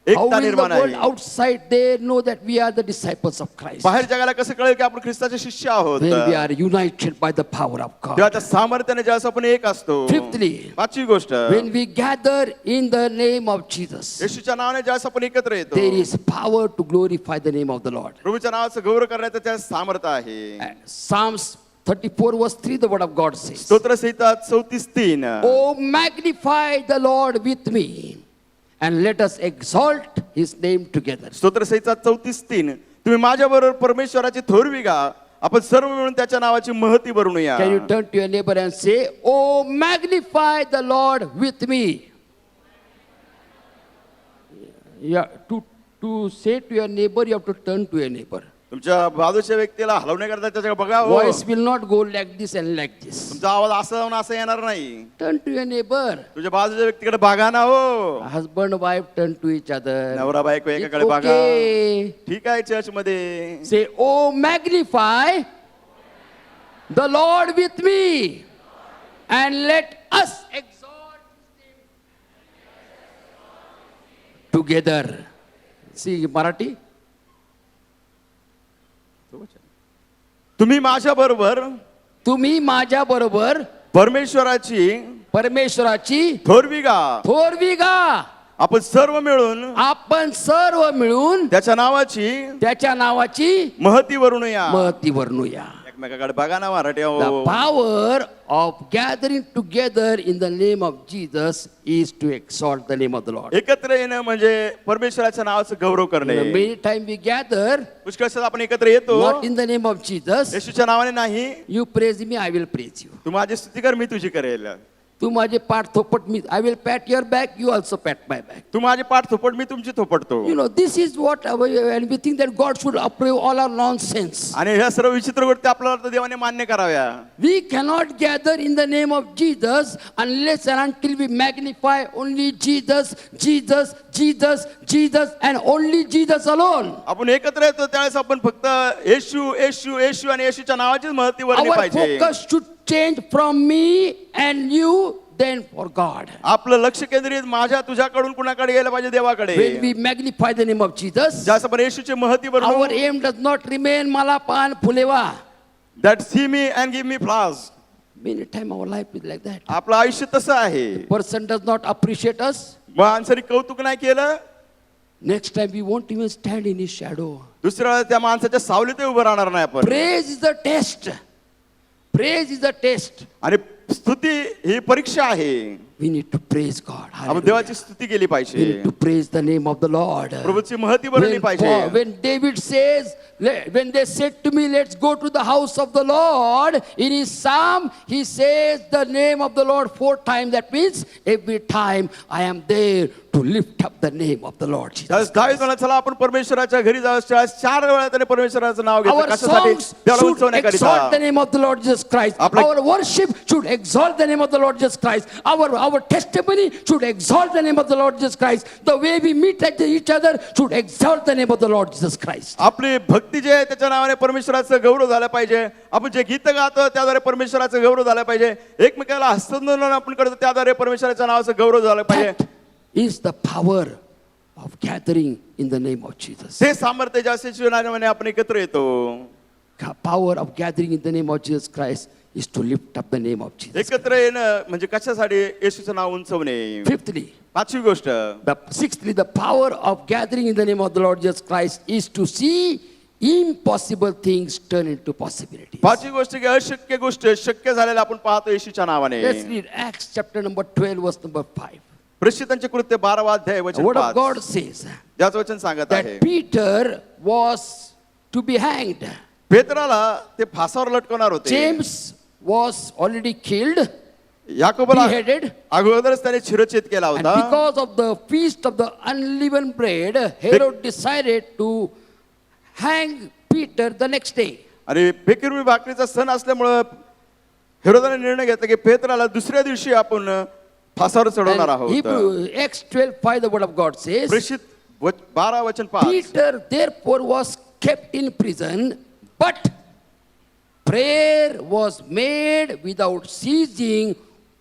E: How
F: एकता
E: will the
F: निर्माण
E: world
F: आहे.
E: outside they know that we are the disciples of Christ?
F: बाहेर जगाला कसं कळेल की आपण ख्रिस्ताचे शिष्य आहोत
E: When we are united by the power of
F: तेव्हा
E: God.
F: त्या सामर्थ्याने ज्यावेळेस आपण एक असतो.
E: Fifthly,
F: पाचवी गोष्ट,
E: when we gather in the name of Jesus,
F: येशूच्या नावाने ज्यावेळेस आपण एकत्र येतो,
E: there is power to glorify the name of the Lord.
F: प्रभूच्या नावाचं गौरव करण्याचं त्या सामर्थ्य आहे.
E: Psalms 34 verse 3, the word of God says,
F: स्तोत्रसंहिता 34:3.
E: Oh, magnify the Lord with me, and let us exalt his name together.
F: स्तोत्रसंहिता 34:3. तुम्ही माझ्याबरोबर परमेश्वराची थोरवी गा, आपण सर्व मिळून त्याच्या नावाची महती बनवूया.
E: Can you turn to your neighbor and say, Oh, magnify the Lord with me? Yeah, to say to your neighbor, you have to turn to your neighbor.
F: तुमच्या बाजूच्या व्यक्तीला हलवण्याकरता त्याच्या बघा हो.
E: Voice will not go like this and like this.
F: तुमचा आवाज असं जाऊन असं येणार नाही.
E: Turn to your neighbor.
F: तुझ्या बाजूच्या व्यक्तीकडे बघा ना हो.
E: Husband, wife, turn to each other.
F: नवरा बायको
E: It's
F: एकाकडे बघा.
E: okay.
F: ठीक आहे चर्च मध्ये.
E: Say, Oh, magnify the Lord with me, and let us exalt his name together. See, Marathi?
F: तुम्ही माझ्या बरोबर
E: तुम्ही माझ्या बरोबर
F: परमेश्वराची
E: परमेश्वराची
F: थोरवी गा,
E: थोरवी गा.
F: आपण सर्व मिळून
E: आपण सर्व मिळून
F: त्याच्या नावाची
E: त्याच्या नावाची
F: महती वर्णूया.
E: महती वर्णूया.
F: एकमेकाकडे बघा ना मराठी
E: The
F: हो.
E: power of gathering together in the name of Jesus is to exalt the name of the Lord.
F: एकत्र येणं म्हणजे परमेश्वराच्या नावाचं गौरव करणे.
E: Many time we gather
F: पुष्कळ आपण एकत्र येतो,
E: not in the name of Jesus.
F: येशूच्या नावाने नाही.
E: You praise me, I will praise you.
F: तू माझी स्तुती कर, मी तुझी करेल.
E: तू माझे पाठ थोपट मी, I will pat your back, you also pat my back.
F: तू माझी पाठ थोपट, मी तुमची थोपटतो.
E: You know, this is what and we think that God should approve all our nonsense.
F: आणि ह्या सर्व विचित्र गोष्टी आपल्याला देवाने मान्य कराव्या.
E: We cannot gather in the name of Jesus unless and until we magnify only Jesus, Jesus, Jesus, Jesus and only Jesus alone.
F: आपण एकत्र येतो त्यावेळेस आपण फक्त येशू येशू येशू आणि येशूच्या नावाचीच महती वर्णली
E: Our
F: पाहिजे.
E: focus should change from me and you then for God.
F: आपलं लक्ष केंद्रित माझ्या तुझ्याकडून कुणाकडे गेलं पाहिजे, देवाकडे.
E: When we magnify the name of Jesus,
F: ज्यास आपण येशूची महती वर्णू,
E: our aim does not remain मला पान फुलेवा.
F: that see me and give me flowers.
E: Many time our life is like that.
F: आपलं आयुष्य तसं आहे.
E: Person does not appreciate us.
F: माणसाने कौतुक नाही केलं,
E: Next time we won't even stand in his shadow.
F: दुसऱ्या वेळेला त्या माणसाच्या सावलीत उभं राहणार नाही आपण.
E: Praise is the test. Praise is the test.
F: आणि स्तुती ही परीक्षा आहे.
E: We need to praise God.
F: आपण
E: Hallelujah.
F: देवाची स्तुती केली
E: We
F: पाहिजे.
E: need to praise the name of the Lord.
F: प्रभूची महती वर्णली पाहिजे.
E: When David says, when they said to me, let's go to the house of the Lord, in his psalm, he says the name of the Lord 4 times. That means every time I am there to lift up the name of the Lord Jesus.
F: त्यावेळेस दावीद म्हणाला, चला आपण परमेश्वराच्या घरी जाऊ. 4 वेळा त्याने परमेश्वराचं नाव घेतलं.
E: Our
F: कशासाठी?
E: songs
F: देवाला
E: should
F: उंचवण्याकरिता.
E: exalt the name of the Lord Jesus Christ.
F: आपल्या-
E: Our worship should exalt the name of the Lord Jesus Christ. Our testimony should exalt the name of the Lord Jesus Christ. The way we meet each other should exalt the name of the Lord Jesus Christ.
F: आपली भक्ती जे आहे त्याच्या नावाने परमेश्वराचं गौरव झालं पाहिजे. आपण जे गीत गातो त्याद्वारे परमेश्वराचं गौरव झालं पाहिजे. एकमेकाला हस्तंदोलन आपण करतो त्याद्वारे परमेश्वराच्या नावाचं गौरव झालं पाहिजे.
E: That is the power of gathering in the name of Jesus.
F: ते सामर्थ्य जास्तीच्या नावाने आपण एकत्र येतो.
E: Power of gathering in the name of Jesus Christ is to lift up the name of Jesus.
F: एकत्र येणं म्हणजे कशासाठी? येशूचं नाव उंचवणे.
E: Fifthly,
F: पाचवी गोष्ट,
E: sixthly, the power of gathering in the name of the Lord Jesus Christ is to see impossible things turn into possibilities.
F: पाचवी गोष्ट की अशक्य गोष्ट शक्य झालेल्या आपण पाहतो येशूच्या नावाने.
E: Let's read Acts chapter number 12, verse number 5.
F: प्रेषितांचे कृत्य 12 अध्याय
E: The
F: वचन
E: word of
F: 5.
E: God says
F: ज्याचं वचन सांगत आहे,
E: that Peter was to be hanged.
F: पेत्राला ते फासावर लटकवणार होते.
E: James was already killed,
F: याकोबाला
E: beheaded.
F: अगोदरच त्याने शिरच्छेद केला
E: And
F: होता.
E: because of the feast of the unleavened bread, Herod decided to hang Peter the next day.
F: आणि बेकिरमी भाकरीचा सण असल्यामुळं हेरोदाने निर्णय घेतला की पेत्राला दुसऱ्या दिवशी आपण फासावर चढवणार
E: And
F: आहोत.
E: Hebrew, Acts 12:5, the word of God says,
F: प्रेषित 12 वचन 5.
E: Peter therefore was kept in prison, but prayer was made without ceasing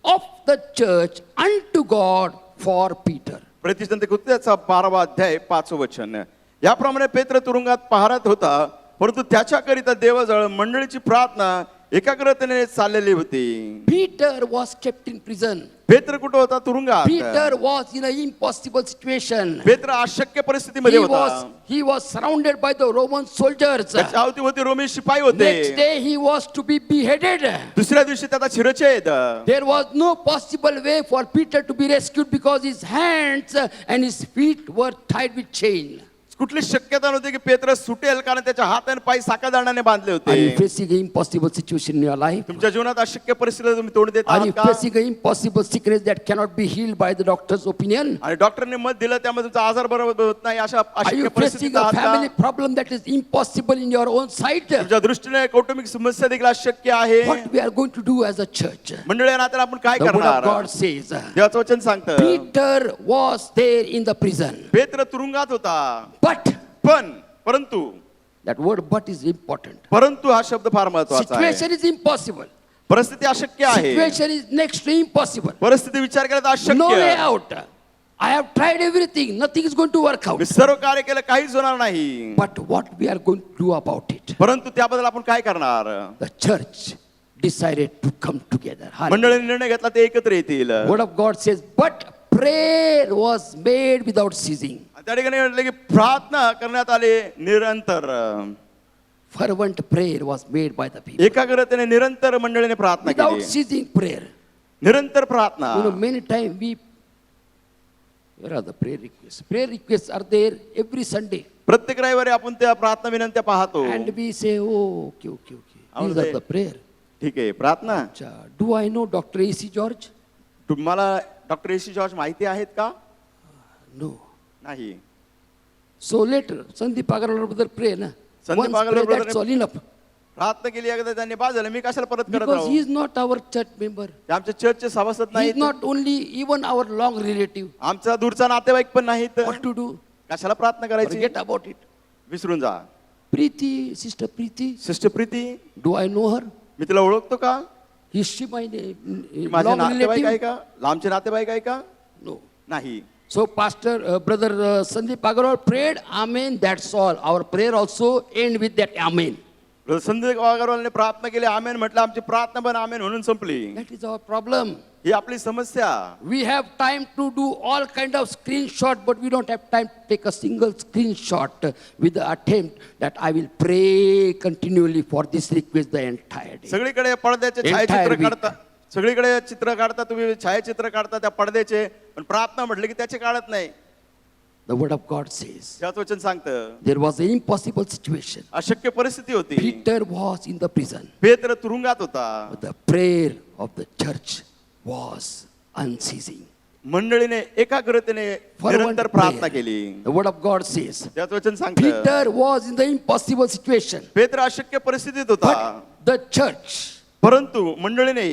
E: of the church unto God for Peter.
F: प्रतिष्ठांत कृत्याचा 12वा अध्याय 5 वचन. याप्रमाणे पेत्र तुरुंगात पहारात होता, परंतु त्याच्याकरिता देवाजवळ मंडळीची प्रार्थना एकाग्रतेने चाललेली होती.
E: Peter was kept in prison.
F: पेत्र कुठं होता? तुरुंगात.
E: Peter was in an impossible situation.
F: पेत्र अशक्य परिस्थितीमध्ये होता.
E: He was surrounded by the Roman soldiers.
F: त्याच्या अवतीभोवती रोमी शिपाई होते.
E: Next day he was to be beheaded.
F: दुसऱ्या दिवशी त्याचा शिरच्छेद.
E: There was no possible way for Peter to be rescued because his hands and his feet were tied with chain.
F: कुठली शक्यता नव्हती की पेत्र सुटेल, कारण त्याच्या हात आणि पाय साखळदांडाने बांधले
E: Are you
F: होते.
E: facing an impossible situation in your life?
F: तुमच्या जीवनात अशक्य परिस्थितीला तुम्ही तोंड देत
E: Are you
F: आहात का?
E: facing an impossible sickness that cannot be healed by the doctor's opinion?
F: आणि डॉक्टरने मत दिलं त्यामध्ये तुमचा आजार बरोबर होत नाही, अशा
E: Are
F: अशक्य
E: you
F: परिस्थितीत
E: facing a
F: आहात
E: family
F: का?
E: problem that is impossible in your own sight?
F: तुमच्या दृष्टीने कौटुंबिक समस्या देखील अशक्य आहे.
E: What we are going to do as a church?
F: मंडळी नात्याने आपण काय
E: The word of
F: करणार?
E: God says,
F: देवाचं वचन सांगतं
E: Peter was there in the prison.
F: पेत्र तुरुंगात होता,
E: But
F: परंतु
E: that word but is important.
F: परंतु हा शब्द फार महत्वाचा आहे.
E: Situation is impossible.
F: परिस्थिती अशक्य आहे.
E: Situation is next to impossible.
F: परिस्थिती विचार केला तर
E: No way
F: अशक्य.
E: out. I have tried everything. Nothing is going to work out.
F: मी सर्व कार्य केलं, काहीच होणार नाही.
E: But what we are going to do about it?
F: परंतु त्याबद्दल आपण काय करणार?
E: The church decided to come together. Hallelujah.
F: मंडळीने निर्णय घेतला ते एकत्र येतील.
E: Word of God says, but prayer was made without ceasing.
F: त्या ठिकाणी म्हटलं की प्रार्थना करण्यात आले निरंतर.
E: Fervent prayer was made by the people.
F: एकाग्रतेने निरंतर मंडळीने प्रार्थना
E: Without
F: केली.
E: ceasing prayer.
F: निरंतर प्रार्थना.
E: You know, many times where are the prayer requests? Prayer requests are there every Sunday.
F: प्रत्येक रविवारी आपण त्या प्रार्थना विनंत्या पाहतो.
E: And we say, oh, okay. These are the prayer.
F: ठीक आहे, प्रार्थना.
E: Do I know Dr. A.C. George?
F: तुम्हाला डॉक्टर एसी जॉर्ज माहिती आहेत का?
E: No.
F: नाही.
E: So later, Sandeep Agarwal brother pray na.
F: Sandeep
E: Once
F: Agarwal
E: pray,
F: brother
E: that's all enough.
F: प्रार्थना केली एकदा त्यांनी बाज झालं, मी कशाला परत करत
E: Because he
F: Rahu?
E: is not our church member.
F: ते आमच्या चर्चचे सभासद
E: He is
F: नाहीत,
E: not only even our long relative.
F: आमचा दूरचा नातेवाईक पण नाहीत.
E: What to do?
F: कशाला प्रार्थना करायची?
E: Forget about it.
F: विसरून जा.
E: Preeti, Sister Preeti,
F: sister Preeti,
E: do I know her?
F: मी तिला ओळखतो का?
E: Is she my
F: माझे
E: long
F: नातेवाईक आहे
E: relative?
F: का? लांबचे नातेवाईक आहे का?
E: No.
F: नाही.
E: So Pastor, brother Sandeep Agarwal prayed, Amen, that's all. Our prayer also end with that Amen.
F: Sandeep अग्रवालने प्रार्थना केली, आमेन म्हटलं, आमची प्रार्थना पण आमेन म्हणून संपली.
E: That is our problem.
F: ही आपली समस्या.
E: We have time to do all kind of screenshot, but we don't have time to take a single screenshot with the attempt that I will pray continually for this request the entire day.
F: सगळीकडे पडद्याचे
E: Entire
F: छायाचित्र
E: week.
F: काढता, सगळीकडे चित्र काढता, तुम्ही छायाचित्र काढता त्या पडद्याचे, पण प्रार्थना म्हटलं की त्याचे काढत नाही.
E: The word of God says,
F: त्याच वचन सांगतं,
E: there was an impossible situation.
F: अशक्य परिस्थिती होती.
E: Peter was in the prison,
F: पेत्र तुरुंगात होता.
E: but the prayer of the church was unceasing.
F: मंडळीने एकाग्रतेने
E: Fervent
F: निरंतर प्रार्थना
E: prayer.
F: केली.
E: The word of God says,
F: त्याच वचन सांगतं,
E: Peter was in the impossible situation,
F: पेत्र अशक्य परिस्थितीत होता.
E: but the church,
F: परंतु मंडळीने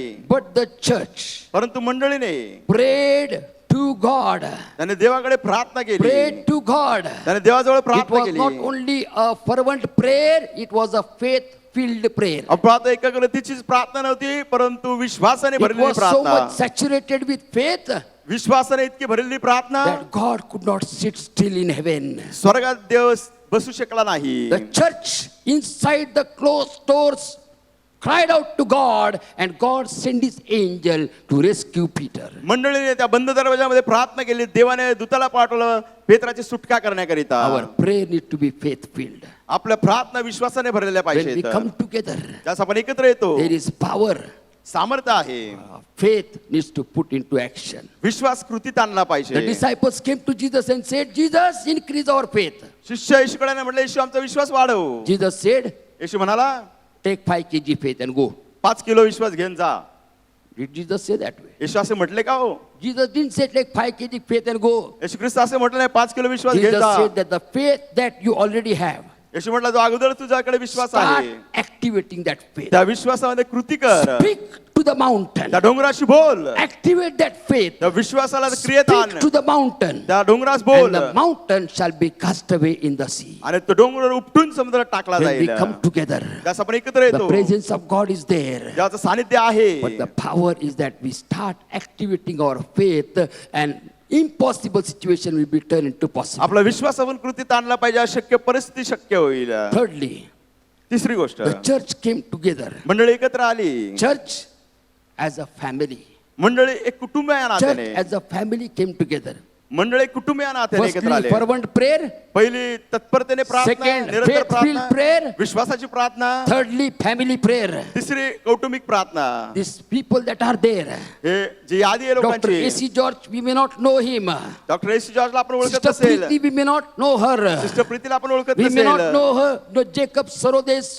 F: परंतु मंडळीने
E: prayed to God.
F: त्याने देवाकडे प्रार्थना केली.
E: Prayed to God.
F: त्याने देवाजवळ
E: It
F: प्रार्थना
E: was
F: केली.
E: not only a fervent prayer, it was a faith-filled prayer.
F: अपराध एकाग्रतेचीच प्रार्थना नव्हती, परंतु विश्वासाने
E: It
F: भरलेली
E: was so much
F: प्रार्थना.
E: saturated with faith
F: विश्वासाने इतकी भरलेली प्रार्थना,
E: that God could not sit still in heaven.
F: स्वर्गात देव बसू शकला नाही.
E: The church inside the closed doors cried out to God, and God sent his angel to rescue Peter.
F: मंडळीने त्या बंद दरवाजामध्ये प्रार्थना केली. देवाने दूताला पाठवलं पेत्राची सुटका करण्याकरिता.
E: Our prayer needs to be faith-filled.
F: आपल्या प्रार्थना विश्वासाने भरलेल्या
E: When we
F: पाहिजेत.
E: come together,
F: त्यास आपण एकत्र येतो.
E: there is power.
F: सामर्थ्य आहे.
E: Faith needs to put into action.
F: विश्वास कृतीत आणला
E: The
F: पाहिजे.
E: disciples came to Jesus and said, Jesus, increase our faith.
F: शिष्य येशूकडे म्हटले, येशू आमचा विश्वास वाढव.
E: Jesus said,
F: येशू म्हणाला,
E: take 5 kg faith and go.
F: 5 kilo विश्वास घेऊन जा.
E: Did Jesus say that way?
F: येशू असे म्हटले का हो?
E: Jesus didn't say take 5 kg faith and go.
F: येशू ख्रिस्त असे म्हटले नाही, 5 किलो विश्वास घेऊन
E: Jesus
F: जा.
E: said that the faith that you already have,
F: येशू म्हटला, जो अगोदर तुझ्याकडे विश्वास
E: start
F: आहे,
E: activating that faith.
F: त्या विश्वासामध्ये कृती कर.
E: Speak to the mountain.
F: त्या डोंगराशी बोल.
E: Activate that faith.
F: त्या विश्वासाला क्रियेत आण.
E: Speak to the mountain.
F: त्या डोंगरास
E: And
F: बोल.
E: the mountain shall be cast away in the sea.
F: आणि तो डोंगर उपटून समुद्रात टाकला
E: When we
F: जाईल.
E: come together,
F: त्यास आपण एकत्र
E: the
F: येतो.
E: presence of God is there.
F: ज्याचं सानिध्य आहे.
E: But the power is that we start activating our faith and impossible situation will be turned into possible.
F: आपला विश्वास आपण कृतीत आणला पाहिजे, अशक्य परिस्थिती शक्य होईल.
E: Thirdly,
F: तिसरी गोष्ट,
E: the church came together.
F: मंडळी एकत्र आली.
E: Church as a family.
F: मंडळी एक कुटुंब या
E: Church
F: नात्याने,
E: as a family came together.
F: मंडळी कुटुंब या नात्याने एकत्र
E: Firstly,
F: आले.
E: fervent prayer.
F: पहिली तत्परतेने प्रार्थना,
E: Second,
F: निरंतर
E: faith-filled
F: प्रार्थना,
E: prayer.
F: विश्वासाची प्रार्थना.
E: Thirdly, family prayer.
F: तिसरी कौटुंबिक प्रार्थना.
E: These people that are there.
F: हे जी यादी आहे
E: Dr.
F: लोकांची,
E: A.C. George, we may not know him.
F: Doctor A C जॉर्जला आपण ओळखत
E: Sister
F: नसेल,
E: Preeti, we may not know her.
F: Sister प्रीतीला आपण ओळखत
E: We may not
F: नसेल,
E: know her. No, Jacob Sorode's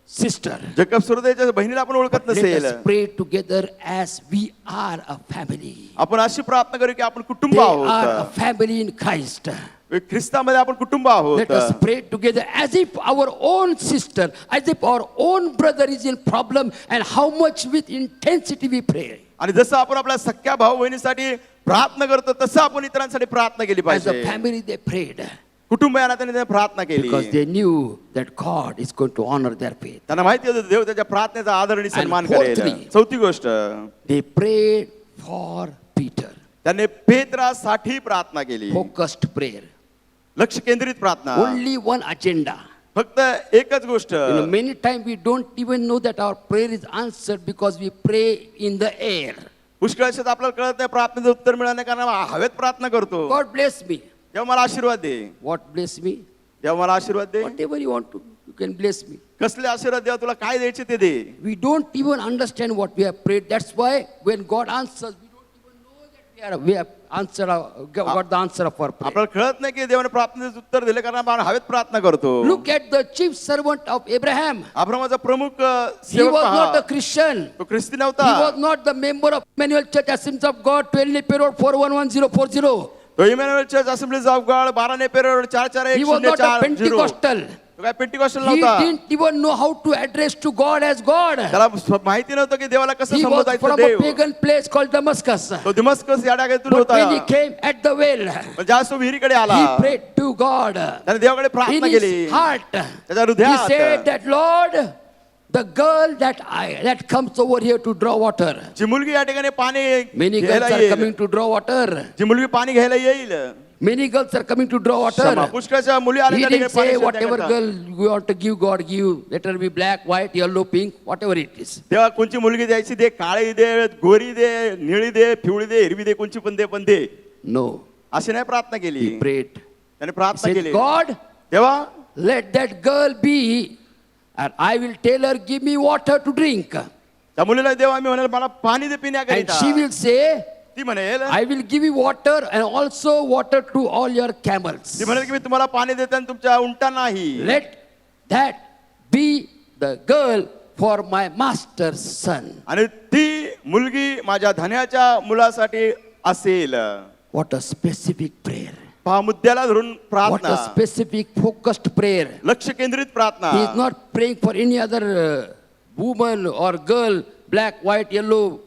E: sister.
F: Jacob सुरदेच्या बहिणीला आपण ओळखत
E: Let
F: नसेल.
E: us pray together as we are a family.
F: आपण अशी प्रार्थना करू की आपण कुटुंब
E: They are a
F: आहोत.
E: family in Christ.
F: ख्रिस्तामध्ये आपण कुटुंब
E: Let us
F: आहोत.
E: pray together as if our own sister, as if our own brother is in problem, and how much with intensity we pray.
F: आणि जसं आपण आपल्या सख्या भाऊ बहिणीसाठी प्रार्थना करतो तसं आपण इतरांसाठी प्रार्थना केली
E: As a
F: पाहिजे.
E: family, they prayed
F: कुटुंब या नात्याने त्यांनी प्रार्थना केली,
E: because they knew that God is going to honor their faith.
F: त्यांना माहिती होतं देव त्याच्या प्रार्थनेचा आदर आणि सन्मान
E: And fourthly,
F: करेल. चौथी गोष्ट,
E: They prayed for Peter.
F: त्यांनी पेत्रासाठी प्रार्थना केली.
E: Focused prayer.
F: लक्ष केंद्रित प्रार्थना.
E: Only one agenda.
F: फक्त एकच गोष्ट.
E: Many times we don't even know that our prayer is answered because we pray in the air.
F: पुष्कळशात आपल्याला कळत नाही प्रार्थनेचं उत्तर मिळालं कारण हवेत प्रार्थना करतो.
E: God bless me.
F: तेव्हा मला आशीर्वाद दे,
E: What bless me?
F: तेव्हा मला आशीर्वाद दे.
E: Whatever you want to, you can bless me.
F: कसले आशीर्वाद द्या, तुला काय द्यायचे ते दे.
E: We don't even understand what we have prayed. That's why when God answers, we don't even know that we have answered got the answer of our prayer.
F: आपल्याला कळत नाही की देवाने प्रार्थनेचं उत्तर दिले कारण आपण हवेत प्रार्थना करतो.
E: Look at the chief servant of Abraham.
F: अब्रामाचा प्रमुख
E: He
F: सेवक
E: was not a
F: पहा,
E: Christian.
F: तो ख्रिस्ती
E: He was
F: नव्हता.
E: not the member of Emmanuel Church Assemblies of God 12 Road 411040.
F: तो Emmanuel church assemblies of God 12 नेपेरोड 441
E: He was not a Pentecostal.
F: तो काय Pentecostal
E: He
F: नव्हता.
E: didn't even know how to address to God as God.
F: त्याला माहिती नव्हतं की देवाला कसं
E: He was
F: संबोधायचं
E: from a
F: देव.
E: pagan place called Damascus.
F: तो दमस्कस या डागातून
E: But
F: होता.
E: when he came at the well,
F: पण ज्यावेळेस तो विहिरीकडे आला,
E: he prayed to God.
F: त्याने देवाकडे
E: In
F: प्रार्थना
E: his
F: केली.
E: heart,
F: त्याच्या
E: he
F: हृदयात
E: said that, Lord, the girl that comes over here to draw water.
F: जी मुलगी या ठिकाणी पाणी
E: Many girls
F: घ्यायला
E: are
F: येईल,
E: coming to draw water.
F: जी मुलगी पाणी घ्यायला येईल,
E: Many girls are coming to draw
F: क्षमा,
E: water.
F: पुष्कळच्या मुली आल्या
E: He
F: त्या
E: didn't
F: ठिकाणी पाणी
E: say
F: शोधण्याकरता.
E: whatever girl you want to give, God give. Let her be black, white, yellow, pink, whatever it is.
F: तेव्हा कोणची मुलगी द्यायची दे, काळी दे, गोरी दे, निळी दे, पिवळी दे, हिरवी दे, कोणची पण दे, पण दे.
E: No.
F: अशी नाही प्रार्थना केली.
E: He prayed.
F: त्याने
E: He
F: प्रार्थना
E: said,
F: केली.
E: God,
F: तेव्हा
E: let that girl be, and I will tell her, give me water to drink.
F: त्या मुलीला देवा मी म्हणाल मला पाणी दे
E: And
F: पिण्याकरिता.
E: she will say,
F: ती म्हणेल,
E: I will give you water and also water to all your camels.
F: ती म्हणेल की मी तुम्हाला पाणी देते आणि तुमच्या उंटांनाही.
E: Let that be the girl for my master's son.
F: आणि ती मुलगी माझ्या धन्याच्या मुलासाठी असेल.
E: What a specific prayer.
F: पहा मुद्द्याला धरून
E: What
F: प्रार्थना,
E: a specific focused prayer.
F: लक्ष केंद्रित प्रार्थना.
E: He is not praying for any other woman or girl, black, white, yellow,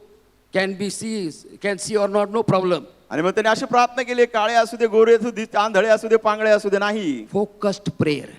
E: can see or not, no problem.
F: आणि मग त्याने अशी प्रार्थना केली, काळे असू दे, गोरे असू दे, आंधळे असू दे, पांगळे असू दे, नाही.
E: Focused prayer.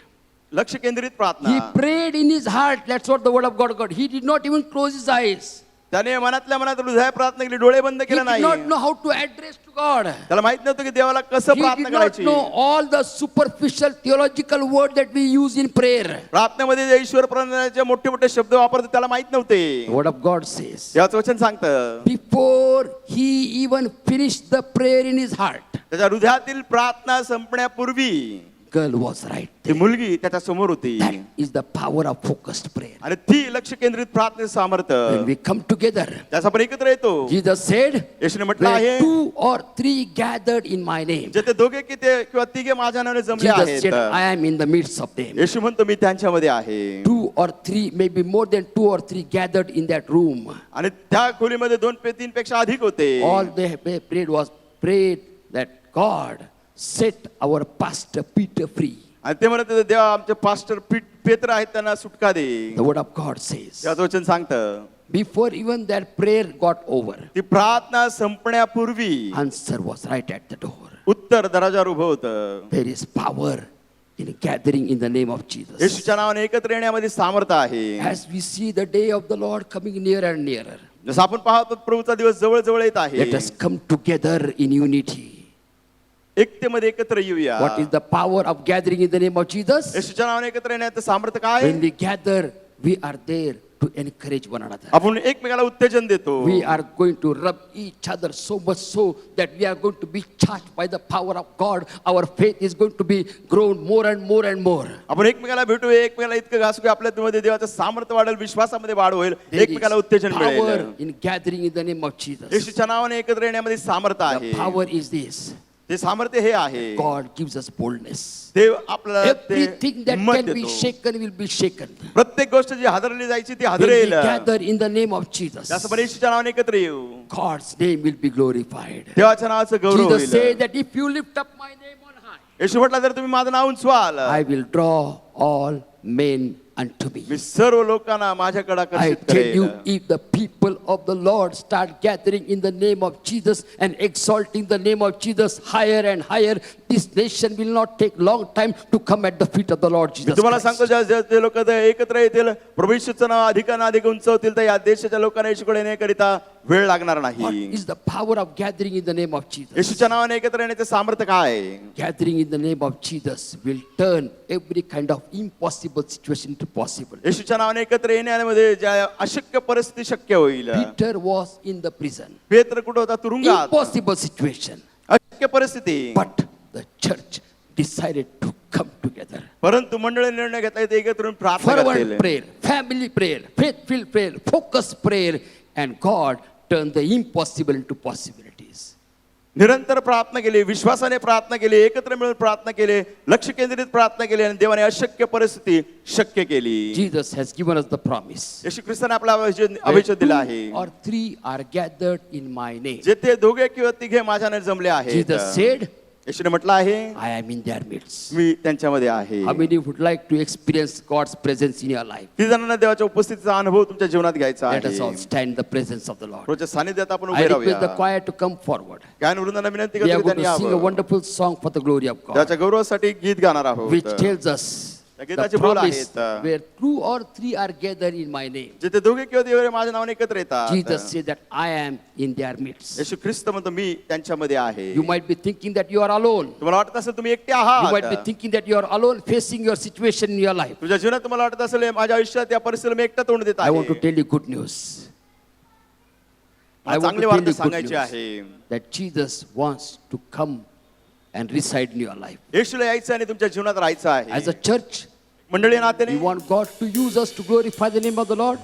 F: लक्ष केंद्रित
E: He
F: प्रार्थना.
E: prayed in his heart. That's what the word of God got. He did not even close his eyes.
F: त्याने मनातल्या मनात हृदय प्रार्थना केली, डोळे बंद
E: He
F: केले
E: did
F: नाही.
E: not know how to address to God.
F: त्याला माहित नव्हतं की देवाला कसं
E: He
F: प्रार्थना
E: did not
F: करायची.
E: know all the superficial theological word that we use in prayer.
F: प्रार्थनेमध्ये जे ईश्वर प्रणनाचे मोठे मोठे शब्द वापरतात त्याला माहित नव्हते.
E: The word of God says,
F: याचं वचन सांगतं,
E: before he even finished the prayer in his heart,
F: त्याच्या हृदयातील प्रार्थना संपण्यापूर्वी
E: girl was right
F: ती
E: there.
F: मुलगी त्याच्या समोर होती.
E: That is the power of focused prayer.
F: आणि ती लक्ष केंद्रित प्रार्थनेचं
E: When
F: सामर्थ्य,
E: we come together,
F: त्याचा आपण एकत्र येतो.
E: Jesus said,
F: येशूने म्हटलं
E: where
F: आहे,
E: 2 or 3 gathered in my name,
F: जेथे दोघे किंवा तिघे माझ्या नावाने जमले
E: Jesus said,
F: आहेत,
E: I am in the midst of them.
F: येशू म्हणतो मी त्यांच्यामध्ये आहे.
E: 2 or 3, maybe more than 2 or 3 gathered in that room.
F: आणि त्या खोलीमध्ये 2-3 पेक्षा अधिक होते.
E: All they prayed that God set our pastor Peter free.
F: आणि ते म्हणत होते, देवा आमचे पास्टर पेत्र आहेत त्यांना सुटका दे.
E: The word of God says,
F: याचं वचन सांगतं,
E: before even that prayer got over,
F: ती प्रार्थना संपण्यापूर्वी
E: answer was right at the door.
F: उत्तर दरवाजावर उभं होतं.
E: There is power in gathering in the name of Jesus.
F: येशूच्या नावाने एकत्र येण्यामध्ये सामर्थ्य आहे.
E: As we see the day of the Lord coming nearer and nearer,
F: जसं आपण पाहतो प्रभूचा दिवस जवळ जवळ येत आहे.
E: let us come together in unity.
F: एकतेमध्ये एकत्र येऊया.
E: What is the power of gathering in the name of Jesus?
F: येशूच्या नावाने एकत्र येण्याचं सामर्थ्य काय?
E: When we gather, we are there to encourage one another.
F: आपण एकमेकाला उत्तेजन देतो.
E: We are going to rub each other so much so that we are going to be charged by the power of God. Our faith is going to be grown more and more and more.
F: आपण एकमेकाला भेटूया, एकमेकाला इतकं घासू की आपल्यामध्ये देवाचं सामर्थ्य वाढेल, विश्वासामध्ये वाढ होईल,
E: There
F: एकमेकाला
E: is
F: उत्तेजन
E: power
F: मिळेल.
E: in gathering in the name of Jesus.
F: येशूच्या नावाने एकत्र येण्यामध्ये सामर्थ्य
E: The
F: आहे.
E: power is this.
F: ते सामर्थ्य हे आहे.
E: God gives us boldness.
F: देव आपल्याला ते
E: Everything that
F: हिंमत
E: can be
F: देतो.
E: shaken will be shaken.
F: प्रत्येक गोष्ट जी हादरली जायची ती
E: When we
F: हादरेल.
E: gather in the name of Jesus,
F: त्यासोबत येशूच्या नावाने एकत्र येऊ.
E: God's name will be glorified.
F: देवाच्या नावाचं गौरव
E: Jesus said
F: होईल.
E: that if you lift up my name on high,
F: येशू म्हटला जर तुम्ही माझं नाव उंचवाल,
E: I will draw all men unto me.
F: मी सर्व लोकांना माझ्याकडे
E: I
F: आकर्षित
E: tell you,
F: करेल.
E: if the people of the Lord start gathering in the name of Jesus and exalting the name of Jesus higher and higher, this nation will not take long time to come at the feet of the Lord
F: me
E: Jesus
F: तुम्हाला
E: Christ.
F: सांगतो ज्या जे लोक एकत्र येतील, प्रभू येशूचं नाव अधिकांना अधिक उंचवतील, तर या देशाच्या लोकांना येशूकडे येण्याकरिता वेळ लागणार
E: What
F: नाही.
E: is the power of gathering in the name of Jesus?
F: येशूच्या नावाने एकत्र येण्याचे सामर्थ्य काय आहे?
E: Gathering in the name of Jesus will turn every kind of impossible situation to possible.
F: येशूच्या नावाने एकत्र येण्यामध्ये ज्या अशक्य परिस्थिती शक्य होईल.
E: Peter was in the prison.
F: पेत्र कुठे होता? तुरुंगात.
E: Impossible situation.
F: अशक्य परिस्थिती.
E: But the church decided to come together.
F: परंतु मंडळी निर्णय घेतला येते एकत्र येऊन प्रार्थना
E: Fervent
F: करतील.
E: prayer, family prayer, faith-filled prayer, focused prayer, and God turned the impossible into possibilities.
F: निरंतर प्रार्थना केली, विश्वासाने प्रार्थना केली, एकत्र मिळून प्रार्थना केली, लक्ष केंद्रित प्रार्थना केली आणि देवाने अशक्य परिस्थिती शक्य केली.
E: Jesus has given us the promise.
F: येशू ख्रिस्ताने आपला
E: Where
F: अभिषेक दिला
E: two
F: आहे.
E: or three are gathered in my name.
F: जेथे दोघे किंवा तिघे माझ्याने जमले आहेत.
E: Jesus said,
F: येशूने म्हटलं आहे,
E: I am in their midst.
F: मी त्यांच्यामध्ये आहे.
E: How many would like to experience God's presence in your life?
F: किती जणांना देवाच्या उपस्थितीचा अनुभव तुमच्या जीवनात घ्यायचा
E: Let us all
F: आहे.
E: stand in the presence of the Lord.
F: रोजच्या सानिध्यात आपण
E: I
F: उभे
E: request the
F: राहूया.
E: choir to come forward.
F: गायन वृंदांना विनंती
E: We are
F: करतो
E: going
F: त्यांनी
E: to sing a
F: यावं.
E: wonderful song for the glory of God,
F: त्याच्या गौरवासाठी एक गीत गाणार आहोत.
E: which tells us
F: त्या
E: the
F: गीताचे बोल
E: promise
F: आहेत.
E: where two or three are gathered in my name.
F: जिथे दोघे किंवा तिघे माझ्या नावाने एकत्र येतात.
E: Jesus said that I am in their midst.
F: येशू ख्रिस्त म्हणतो मी त्यांच्यामध्ये आहे.
E: You might be thinking that you are alone.
F: तुम्हाला वाटत असेल तुम्ही एकटे
E: You might be
F: आहात.
E: thinking that you are alone facing your situation in your life.
F: तुझ्या जीवनात तुम्हाला वाटत असेल माझ्या आयुष्यात या परिस्थितीला मी एकटा तोंड देत
E: I want to
F: आहे.
E: tell you good news. I want to
F: चांगली
E: tell
F: वार्ता
E: you good
F: सांगायची
E: news
F: आहे.
E: that Jesus wants to come and reside in your life.
F: येशूला यायचं आणि तुमच्या जीवनात राहायचं
E: As
F: आहे.
E: a church,
F: मंडळी नात्याने
E: we want God to use us to glorify the name of the Lord.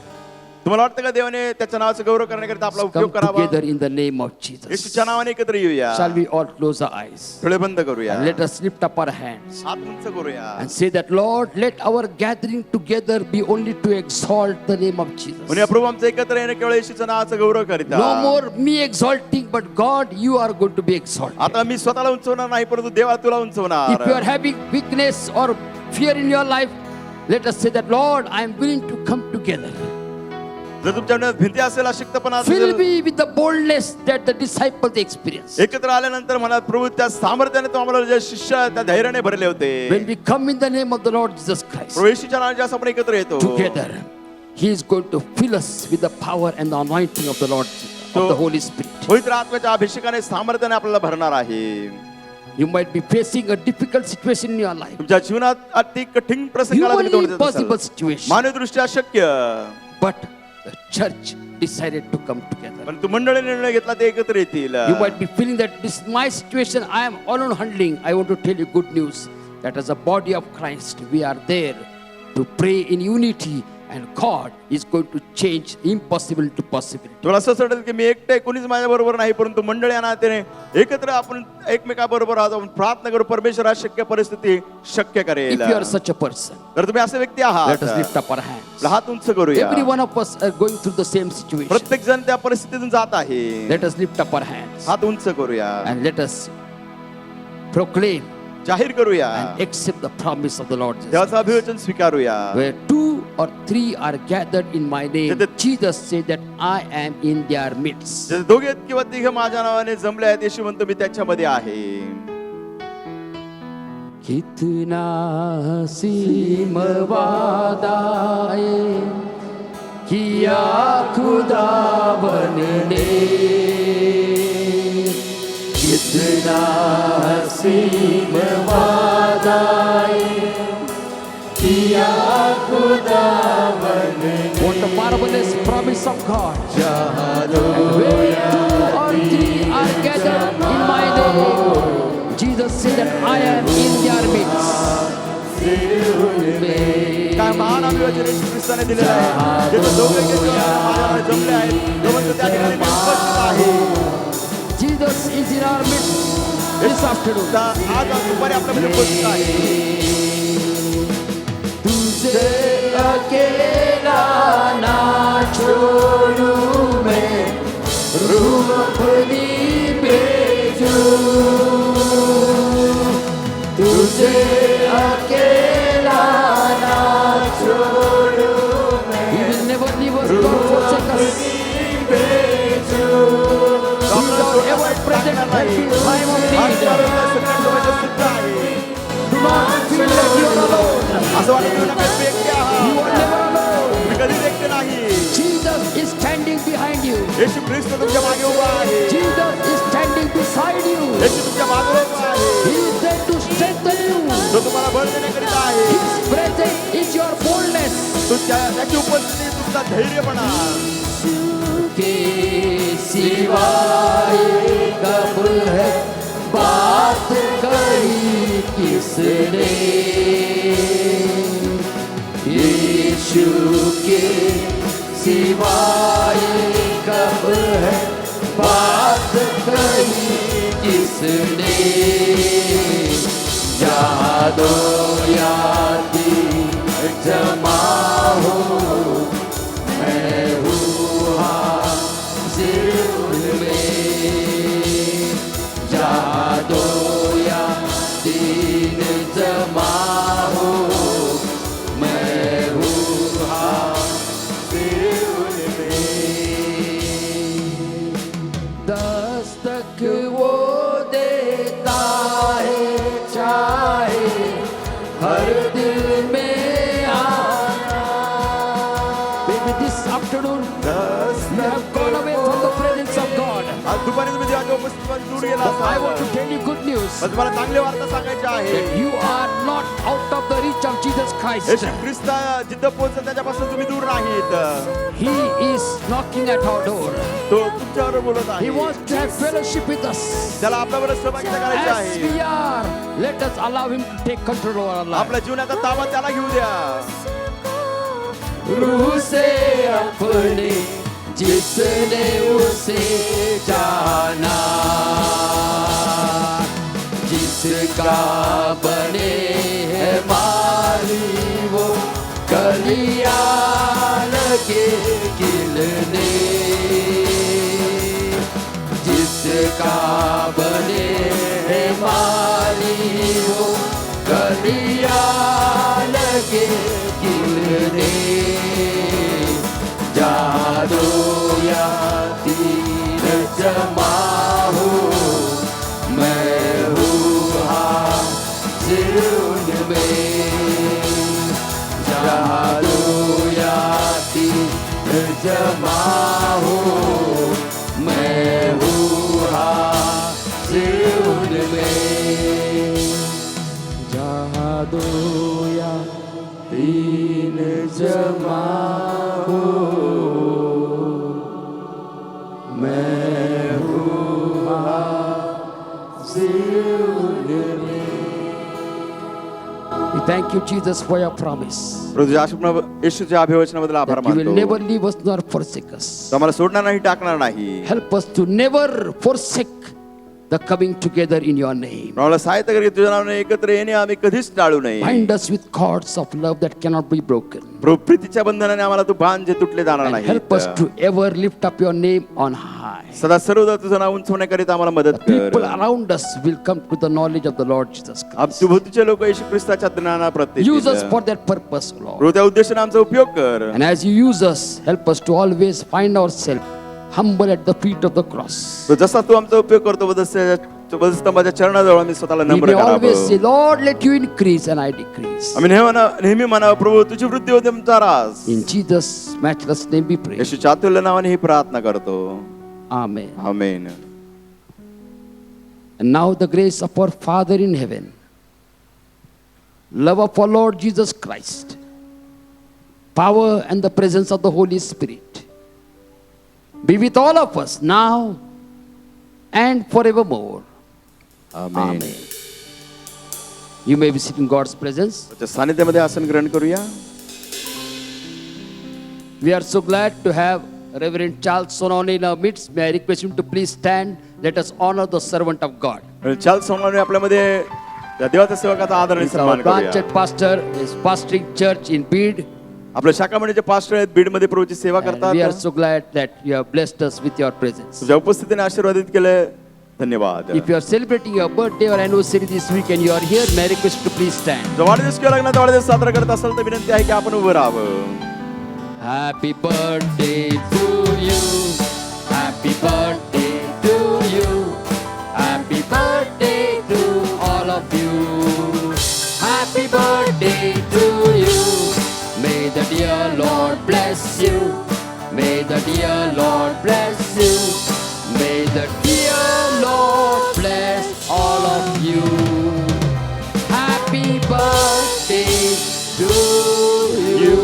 F: तुम्हाला वाटतं का देवाने त्याच्या नावाचा गौरव करण्याकरिता आपला
E: Come
F: उपयोग करावा?
E: together in the name of Jesus.
F: येशूच्या नावाने एकत्र येऊया.
E: Shall we all close our eyes
F: डोळे बंद करूया.
E: and let us lift up our hands
F: हात उंच करूया.
E: and say that, Lord, let our gathering together be only to exalt the name of Jesus.
F: म्हणूया प्रभू आमचं एकत्र येणं केवळ येशूच्या नावाचा गौरव करीता.
E: No more me exalting, but God, you are going to be exalted.
F: आता मी स्वतःला उंचवणार नाही परंतु देवा तुला
E: If you are
F: उंचवणार.
E: having weakness or fear in your life, let us say that, Lord, I am willing to come together.
F: जर तुमच्या मनात भीती असेल, अशक्तपणा
E: Fill
F: असेल,
E: me with the boldness that the disciples experienced.
F: एकत्र आल्यानंतर म्हणा प्रभू त्या सामर्थ्याने तो आम्हाला जे शिष्य आहेत, त्या धैर्याने भरले होते.
E: When we come in the name of the Lord Jesus Christ,
F: प्रभू येशूच्या नावाने ज्यास आपण एकत्र येतो,
E: together, He is going to fill us with the power and the anointing of the Lord, of the Holy Spirit.
F: पवित्र आत्म्याच्या अभिषेकाने सामर्थ्याने आपल्याला भरणार आहे.
E: You might be facing a difficult situation in your life.
F: तुमच्या जीवनात अति कठीण प्रसंगाला तुम्ही तोंड
E: Humanly
F: देत
E: impossible
F: असाल.
E: situation.
F: मानवदृष्ट्या अशक्य,
E: But the church decided to come together.
F: पण तू मंडळी निर्णय घेतला ते एकत्र येतील.
E: You might be feeling that this is my situation, I am alone handling. I want to tell you good news that as a body of Christ, we are there to pray in unity, and God is going to change impossible to possibility.
F: तुला असं वाटेल की मी एकटे कोणीच माझ्या बरोबर नाही, परंतु मंडळी या नात्याने एकत्र आपण एकमेकाबरोबर आहोत, आपण प्रार्थना करू, परमेश्वर शक्य परिस्थिती शक्य
E: If
F: करेल.
E: you are such a person,
F: तर तुम्ही असे व्यक्ती
E: let
F: आहात,
E: us lift up our hands.
F: आपला हात उंच करूया.
E: Every one of us are going through the same situation.
F: प्रत्येक जण त्या परिस्थितीतून जात आहे.
E: Let us lift up our hands
F: हात उंच करूया,
E: and let us proclaim
F: जाहीर करूया,
E: and accept the promise of the Lord Jesus.
F: देवाचं अभिवचन स्वीकारूया.
E: Where two or three are gathered in my name, Jesus said that I am in their midst.
F: जे दोघे किंवा तिघे माझ्या नावाने जमले आहेत, येशू म्हणतो मी त्याच्यामध्ये आहे.
E: कितना सीम वादा है किया खुदा बनने, कितना
C: हसीम वादाए किया खुदावन
E: What a marvelous promise of God.
C: जहाँ दो
E: Where two or three are gathered in my name, Jesus said that I am in their midst.
F: काय महान अभिवचन येशू ख्रिस्ताने दिलेलं आहे. जिथे दोघे की तीन माझ्याकडे जमले आहेत, तो म्हणतो त्या ठिकाणी मी उपस्थित आहे.
E: Jesus is in our midst this afternoon.
F: आज दुपारी आपल्यामध्ये उपस्थित आहे.
E: तुझे अकेला ना छोड़ू मैं, रूह अपनी भेजू. तुझे अकेला ना छोड़ू मैं. He will never leave us nor forsake us. He's our ever-present help in time of need. Do not feel like you are alone.
F: असं वाटत नाही नका तुम्ही एकटे
E: You
F: आहात.
E: are never alone.
F: तुम्ही कधीच एकटे नाही.
E: Jesus is standing behind you.
F: येशू ख्रिस्त तुमच्या मागे उभा आहे.
E: Jesus is standing beside you.
F: येशू तुमच्या मागे उभा आहे.
E: He is there to strengthen you.
F: तो तुम्हाला बळ देण्याकरिता आहे.
E: His presence is your boldness.
F: त्याची उपस्थिती तुमचा धैर्यपणा.
E: के सिवाय कब है बात कही किसने, यीशु के सिवाय कब है बात कही किसने. जहाँ दो या तीन जमा हो, मैं हूँ हाजिर उनमें. जहाँ दो या तीन जमा हो, मैं हूँ हाजिर उनमें. दस्तक वो देता है चाहे हर दिल में आना. Maybe this afternoon you have gone away from the presence of God.
F: आज दुपारी तुम्ही देवाच्या उपस्थितीपासून दूर गेला
E: But I want to
F: असाल.
E: tell you good news.
F: पण तुम्हाला चांगली वार्ता सांगायची आहे.
E: You are not out of the reach of Jesus Christ.
F: येशू ख्रिस्त जिथं पोहोचला त्याच्यापासून तुम्ही दूर नाहीत.
E: He is knocking at our door.
F: तो तुमच्यावर बोलत
E: He
F: आहे.
E: wants to have fellowship with us.
F: त्याला आपल्याबरोबर सहभागी करायचे
E: As
F: आहे.
E: we are, let us allow him to take control over our life.
F: आपल्या जीवनाचा ताबा त्याला घेऊ द्या.
E: रूह से अपने जिसने उसे जाना, जिसका बने है माली वो कलियां लगे खिलने. जिसका बने है माली वो कलियां लगे खिलने. जहाँ दो या तीन जमा हो, मैं हूँ हाजिर उनमें. जहाँ दो या तीन जमा हो, मैं हूँ हाजिर उनमें. जहाँ दो या तीन जमा हो, मैं हूँ हाजिर उनमें. We thank you, Jesus, for your promise.
F: येशूच्या अभिवचनाबद्दल आभार
E: That you will
F: मानतो.
E: never leave us nor forsake us.
F: तो आम्हाला सोडणार नाही, टाकणार नाही.
E: Help us to never forsake the coming together in your name.
F: आम्हाला सहायता कर की तुझ्या नावाने एकत्र येणे आम्ही कधीच टाळू नये.
E: Bind us with cords of love that cannot be broken.
F: प्रभू, प्रीतीच्या बंधनाने आम्हाला तू बांध जे तुटले जाणार
E: And
F: नाही.
E: help us to ever lift up your name on high.
F: सदा सर्वदा तुझं नाव उंचवण्याकरिता आम्हाला मदत
E: People
F: कर.
E: around us will come to the knowledge of the Lord Jesus Christ.
F: अवतीभोवतीचे लोक येशू ख्रिस्ताच्या ज्ञानाप्रत्ये
E: Use us for that purpose, Lord.
F: प्रभू, त्या उद्देशाने आमचा उपयोग कर.
E: And as you use us, help us to always find ourselves humble at the feet of the cross.
F: तो जसा तू आमचा उपयोग करतो वधस्तंभाच्या चरणाजवळ आम्ही स्वतःला
E: We
F: नम्र
E: may always say,
F: करावं.
E: Lord, let you increase and I decrease.
F: आम्ही नेहमी म्हणावं, प्रभू तुझी वृद्धी होते आमचा रास.
E: In Jesus' matchless name we pray.
F: येशूच्या अतुल्य नावाने ही प्रार्थना करतो.
E: Amen.
F: Amen.
E: And now the grace of our Father in heaven, love of our Lord Jesus Christ, power and the presence of the Holy Spirit be with all of us now and forevermore.
F: Amen.
E: Amen. You may be sitting in God's presence.
F: त्याच्या सानिध्यामध्ये आसन ग्रहण करूया.
E: We are so glad to have Reverend Charles Sonone in our midst. May I request him to please stand. Let us honor the servant of God.
F: Charles सोनाने आपल्यामध्ये या देवाच्या सेवकाचा आदर आणि
E: He's our
F: सन्मान
E: branch
F: करूया.
E: church pastor, is pastoring church in Bid.
F: आपल्या शाखा मंडळाचे पास्टर आहेत, बीड मध्ये प्रभूची सेवा
E: And we are
F: करतात.
E: so glad that you have blessed us with your presence.
F: तुझ्या उपस्थितीने आशीर्वादित केले. धन्यवाद.
E: If you are celebrating your birthday or anniversary this week and you are here, may I request you to please stand.
F: जो वाढदिवस किंवा लग्नाचा वाढदिवस साजरा करत असाल तर विनंती आहे की आपण उभं राहावं.
E: Happy birthday to you. Happy birthday to you. Happy birthday to all of you. Happy birthday to you. May the dear Lord bless you. May the dear Lord bless you. May the dear Lord bless all of you. Happy birthday to you.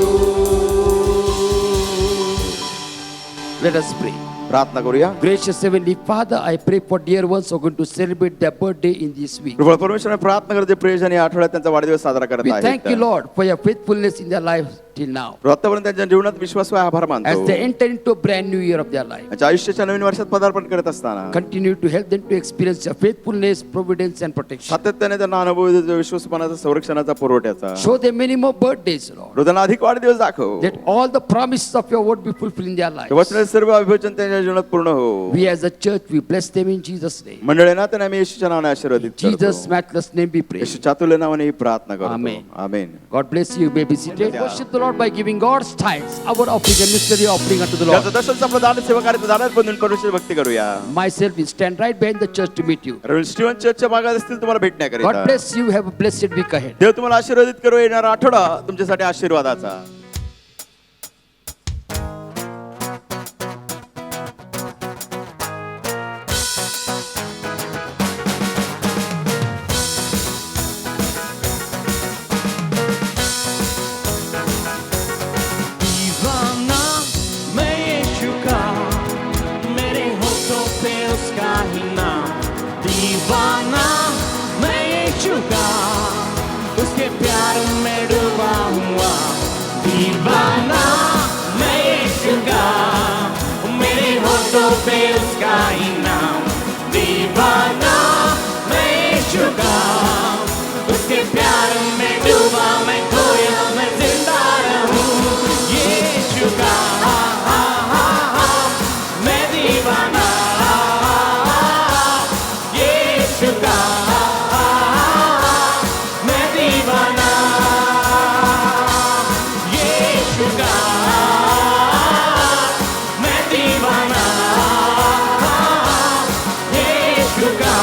E: Let us pray.
F: प्रार्थना करूया.
E: Gracious Heavenly Father, I pray for dear ones who are going to celebrate their birthday in this week.
F: कृपा परमेश्वराने प्रार्थना करते प्रियजन या आठवड्यात त्यांचा वाढदिवस साजरा करत
E: We
F: आहेत.
E: thank you, Lord, for your faithfulness in their lives till now.
F: आतापर्यंत त्यांच्या जीवनात विश्वास व आभार
E: As
F: मानतो.
E: they enter into a brand new year of their life,
F: त्यांच्या आयुष्याच्या नवीन वर्षात पदार्पण करत असताना
E: continue to help them to experience your faithfulness, providence, and protection.
F: सातत्याने त्यांना अनुभव देतो विश्वासपणाचा, संरक्षणाचा, पुरवठ्याचा.
E: Show them many more birthdays, Lord.
F: रोजांना अधिक वाढदिवस दाखव.
E: That all the promises of your word be fulfilled in their lives.
F: वचनाचे सर्व अभिवचन त्यांच्या जीवनात पूर्ण हो.
E: We as a church, we bless them in Jesus' name.
F: मंडळींना त्यांना आम्ही येशूच्या नावाने आशीर्वादित
E: Jesus'
F: करतो.
E: matchless name we pray.
F: येशूच्या तुल्य नावाने ही प्रार्थना करतो.
E: Amen.
F: Amen.
E: God bless you. You may be seated. Worship the Lord by giving God's tithes, our offering and mystery offering unto the Lord.
F: त्याचं दर्शन आपलं दान सेवा कार्याचं दानात बंधून करून भक्ती करूया.
E: Myself will stand right behind the church to meet you.
F: Reverend Steven चर्चच्या भागात असतील तुम्हाला
E: God
F: भेटण्याकरिता.
E: bless you. Have a blessed week ahead.
F: देव तुम्हाला आशीर्वादित करू. येणारा आठवडा तुमच्यासाठी आशीर्वादाचा.
A: दीवाना मैं यीशु का, मेरे होठों पे उसका ही नाम. दीवाना मैं यीशु का, उसके प्यार में डूबा हुआ. दीवाना मैं यीशु का, मेरे होठों पे उसका ही नाम. दीवाना मैं यीशु का, उसके प्यार में डूबा, मैं खोया, मैं जिंदा रहूं. यीशु का मैं दीवाना. यीशु का मैं दीवाना. यीशु का मैं दीवाना. यीशु का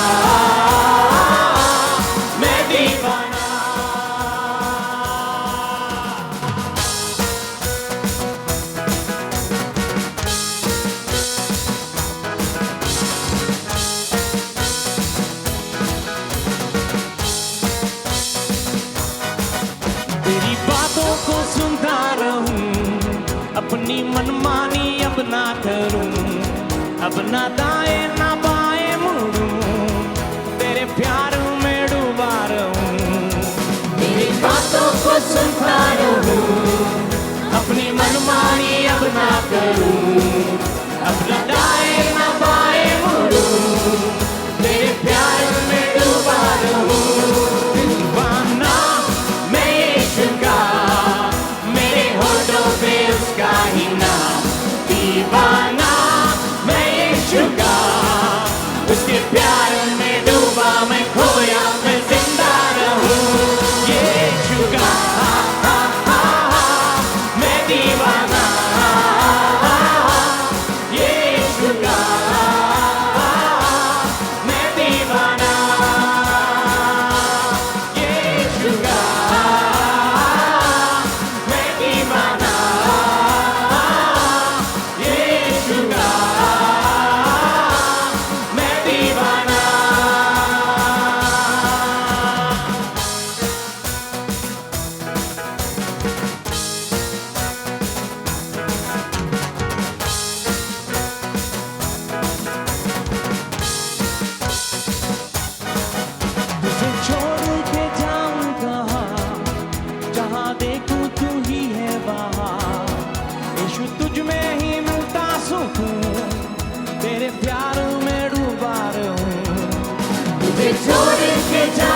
A: मैं दीवाना. तेरी बातों को सुनता रहूं, अपनी मनमानी अब ना करूं. अब ना दाएं ना बाएं मुड़ूं, तेरे प्यार में डूबा रहूं. तेरी बातों को सुनता रहूं, अपनी मनमानी अब ना करूं. अब ना दाएं ना बाएं मुड़ूं, तेरे प्यार में डूबा रहूं. दीवाना मैं यीशु का, मेरे होठों पे उसका ही नाम. दीवाना मैं यीशु का, उसके प्यार में डूबा, मैं खोया, मैं जिंदा रहूं. यीशु का मैं दीवाना. यीशु तुझ में ही मिलता सुकून, तेरे प्यार में डूबा रहूं।
C: तुझे छोड़ के जा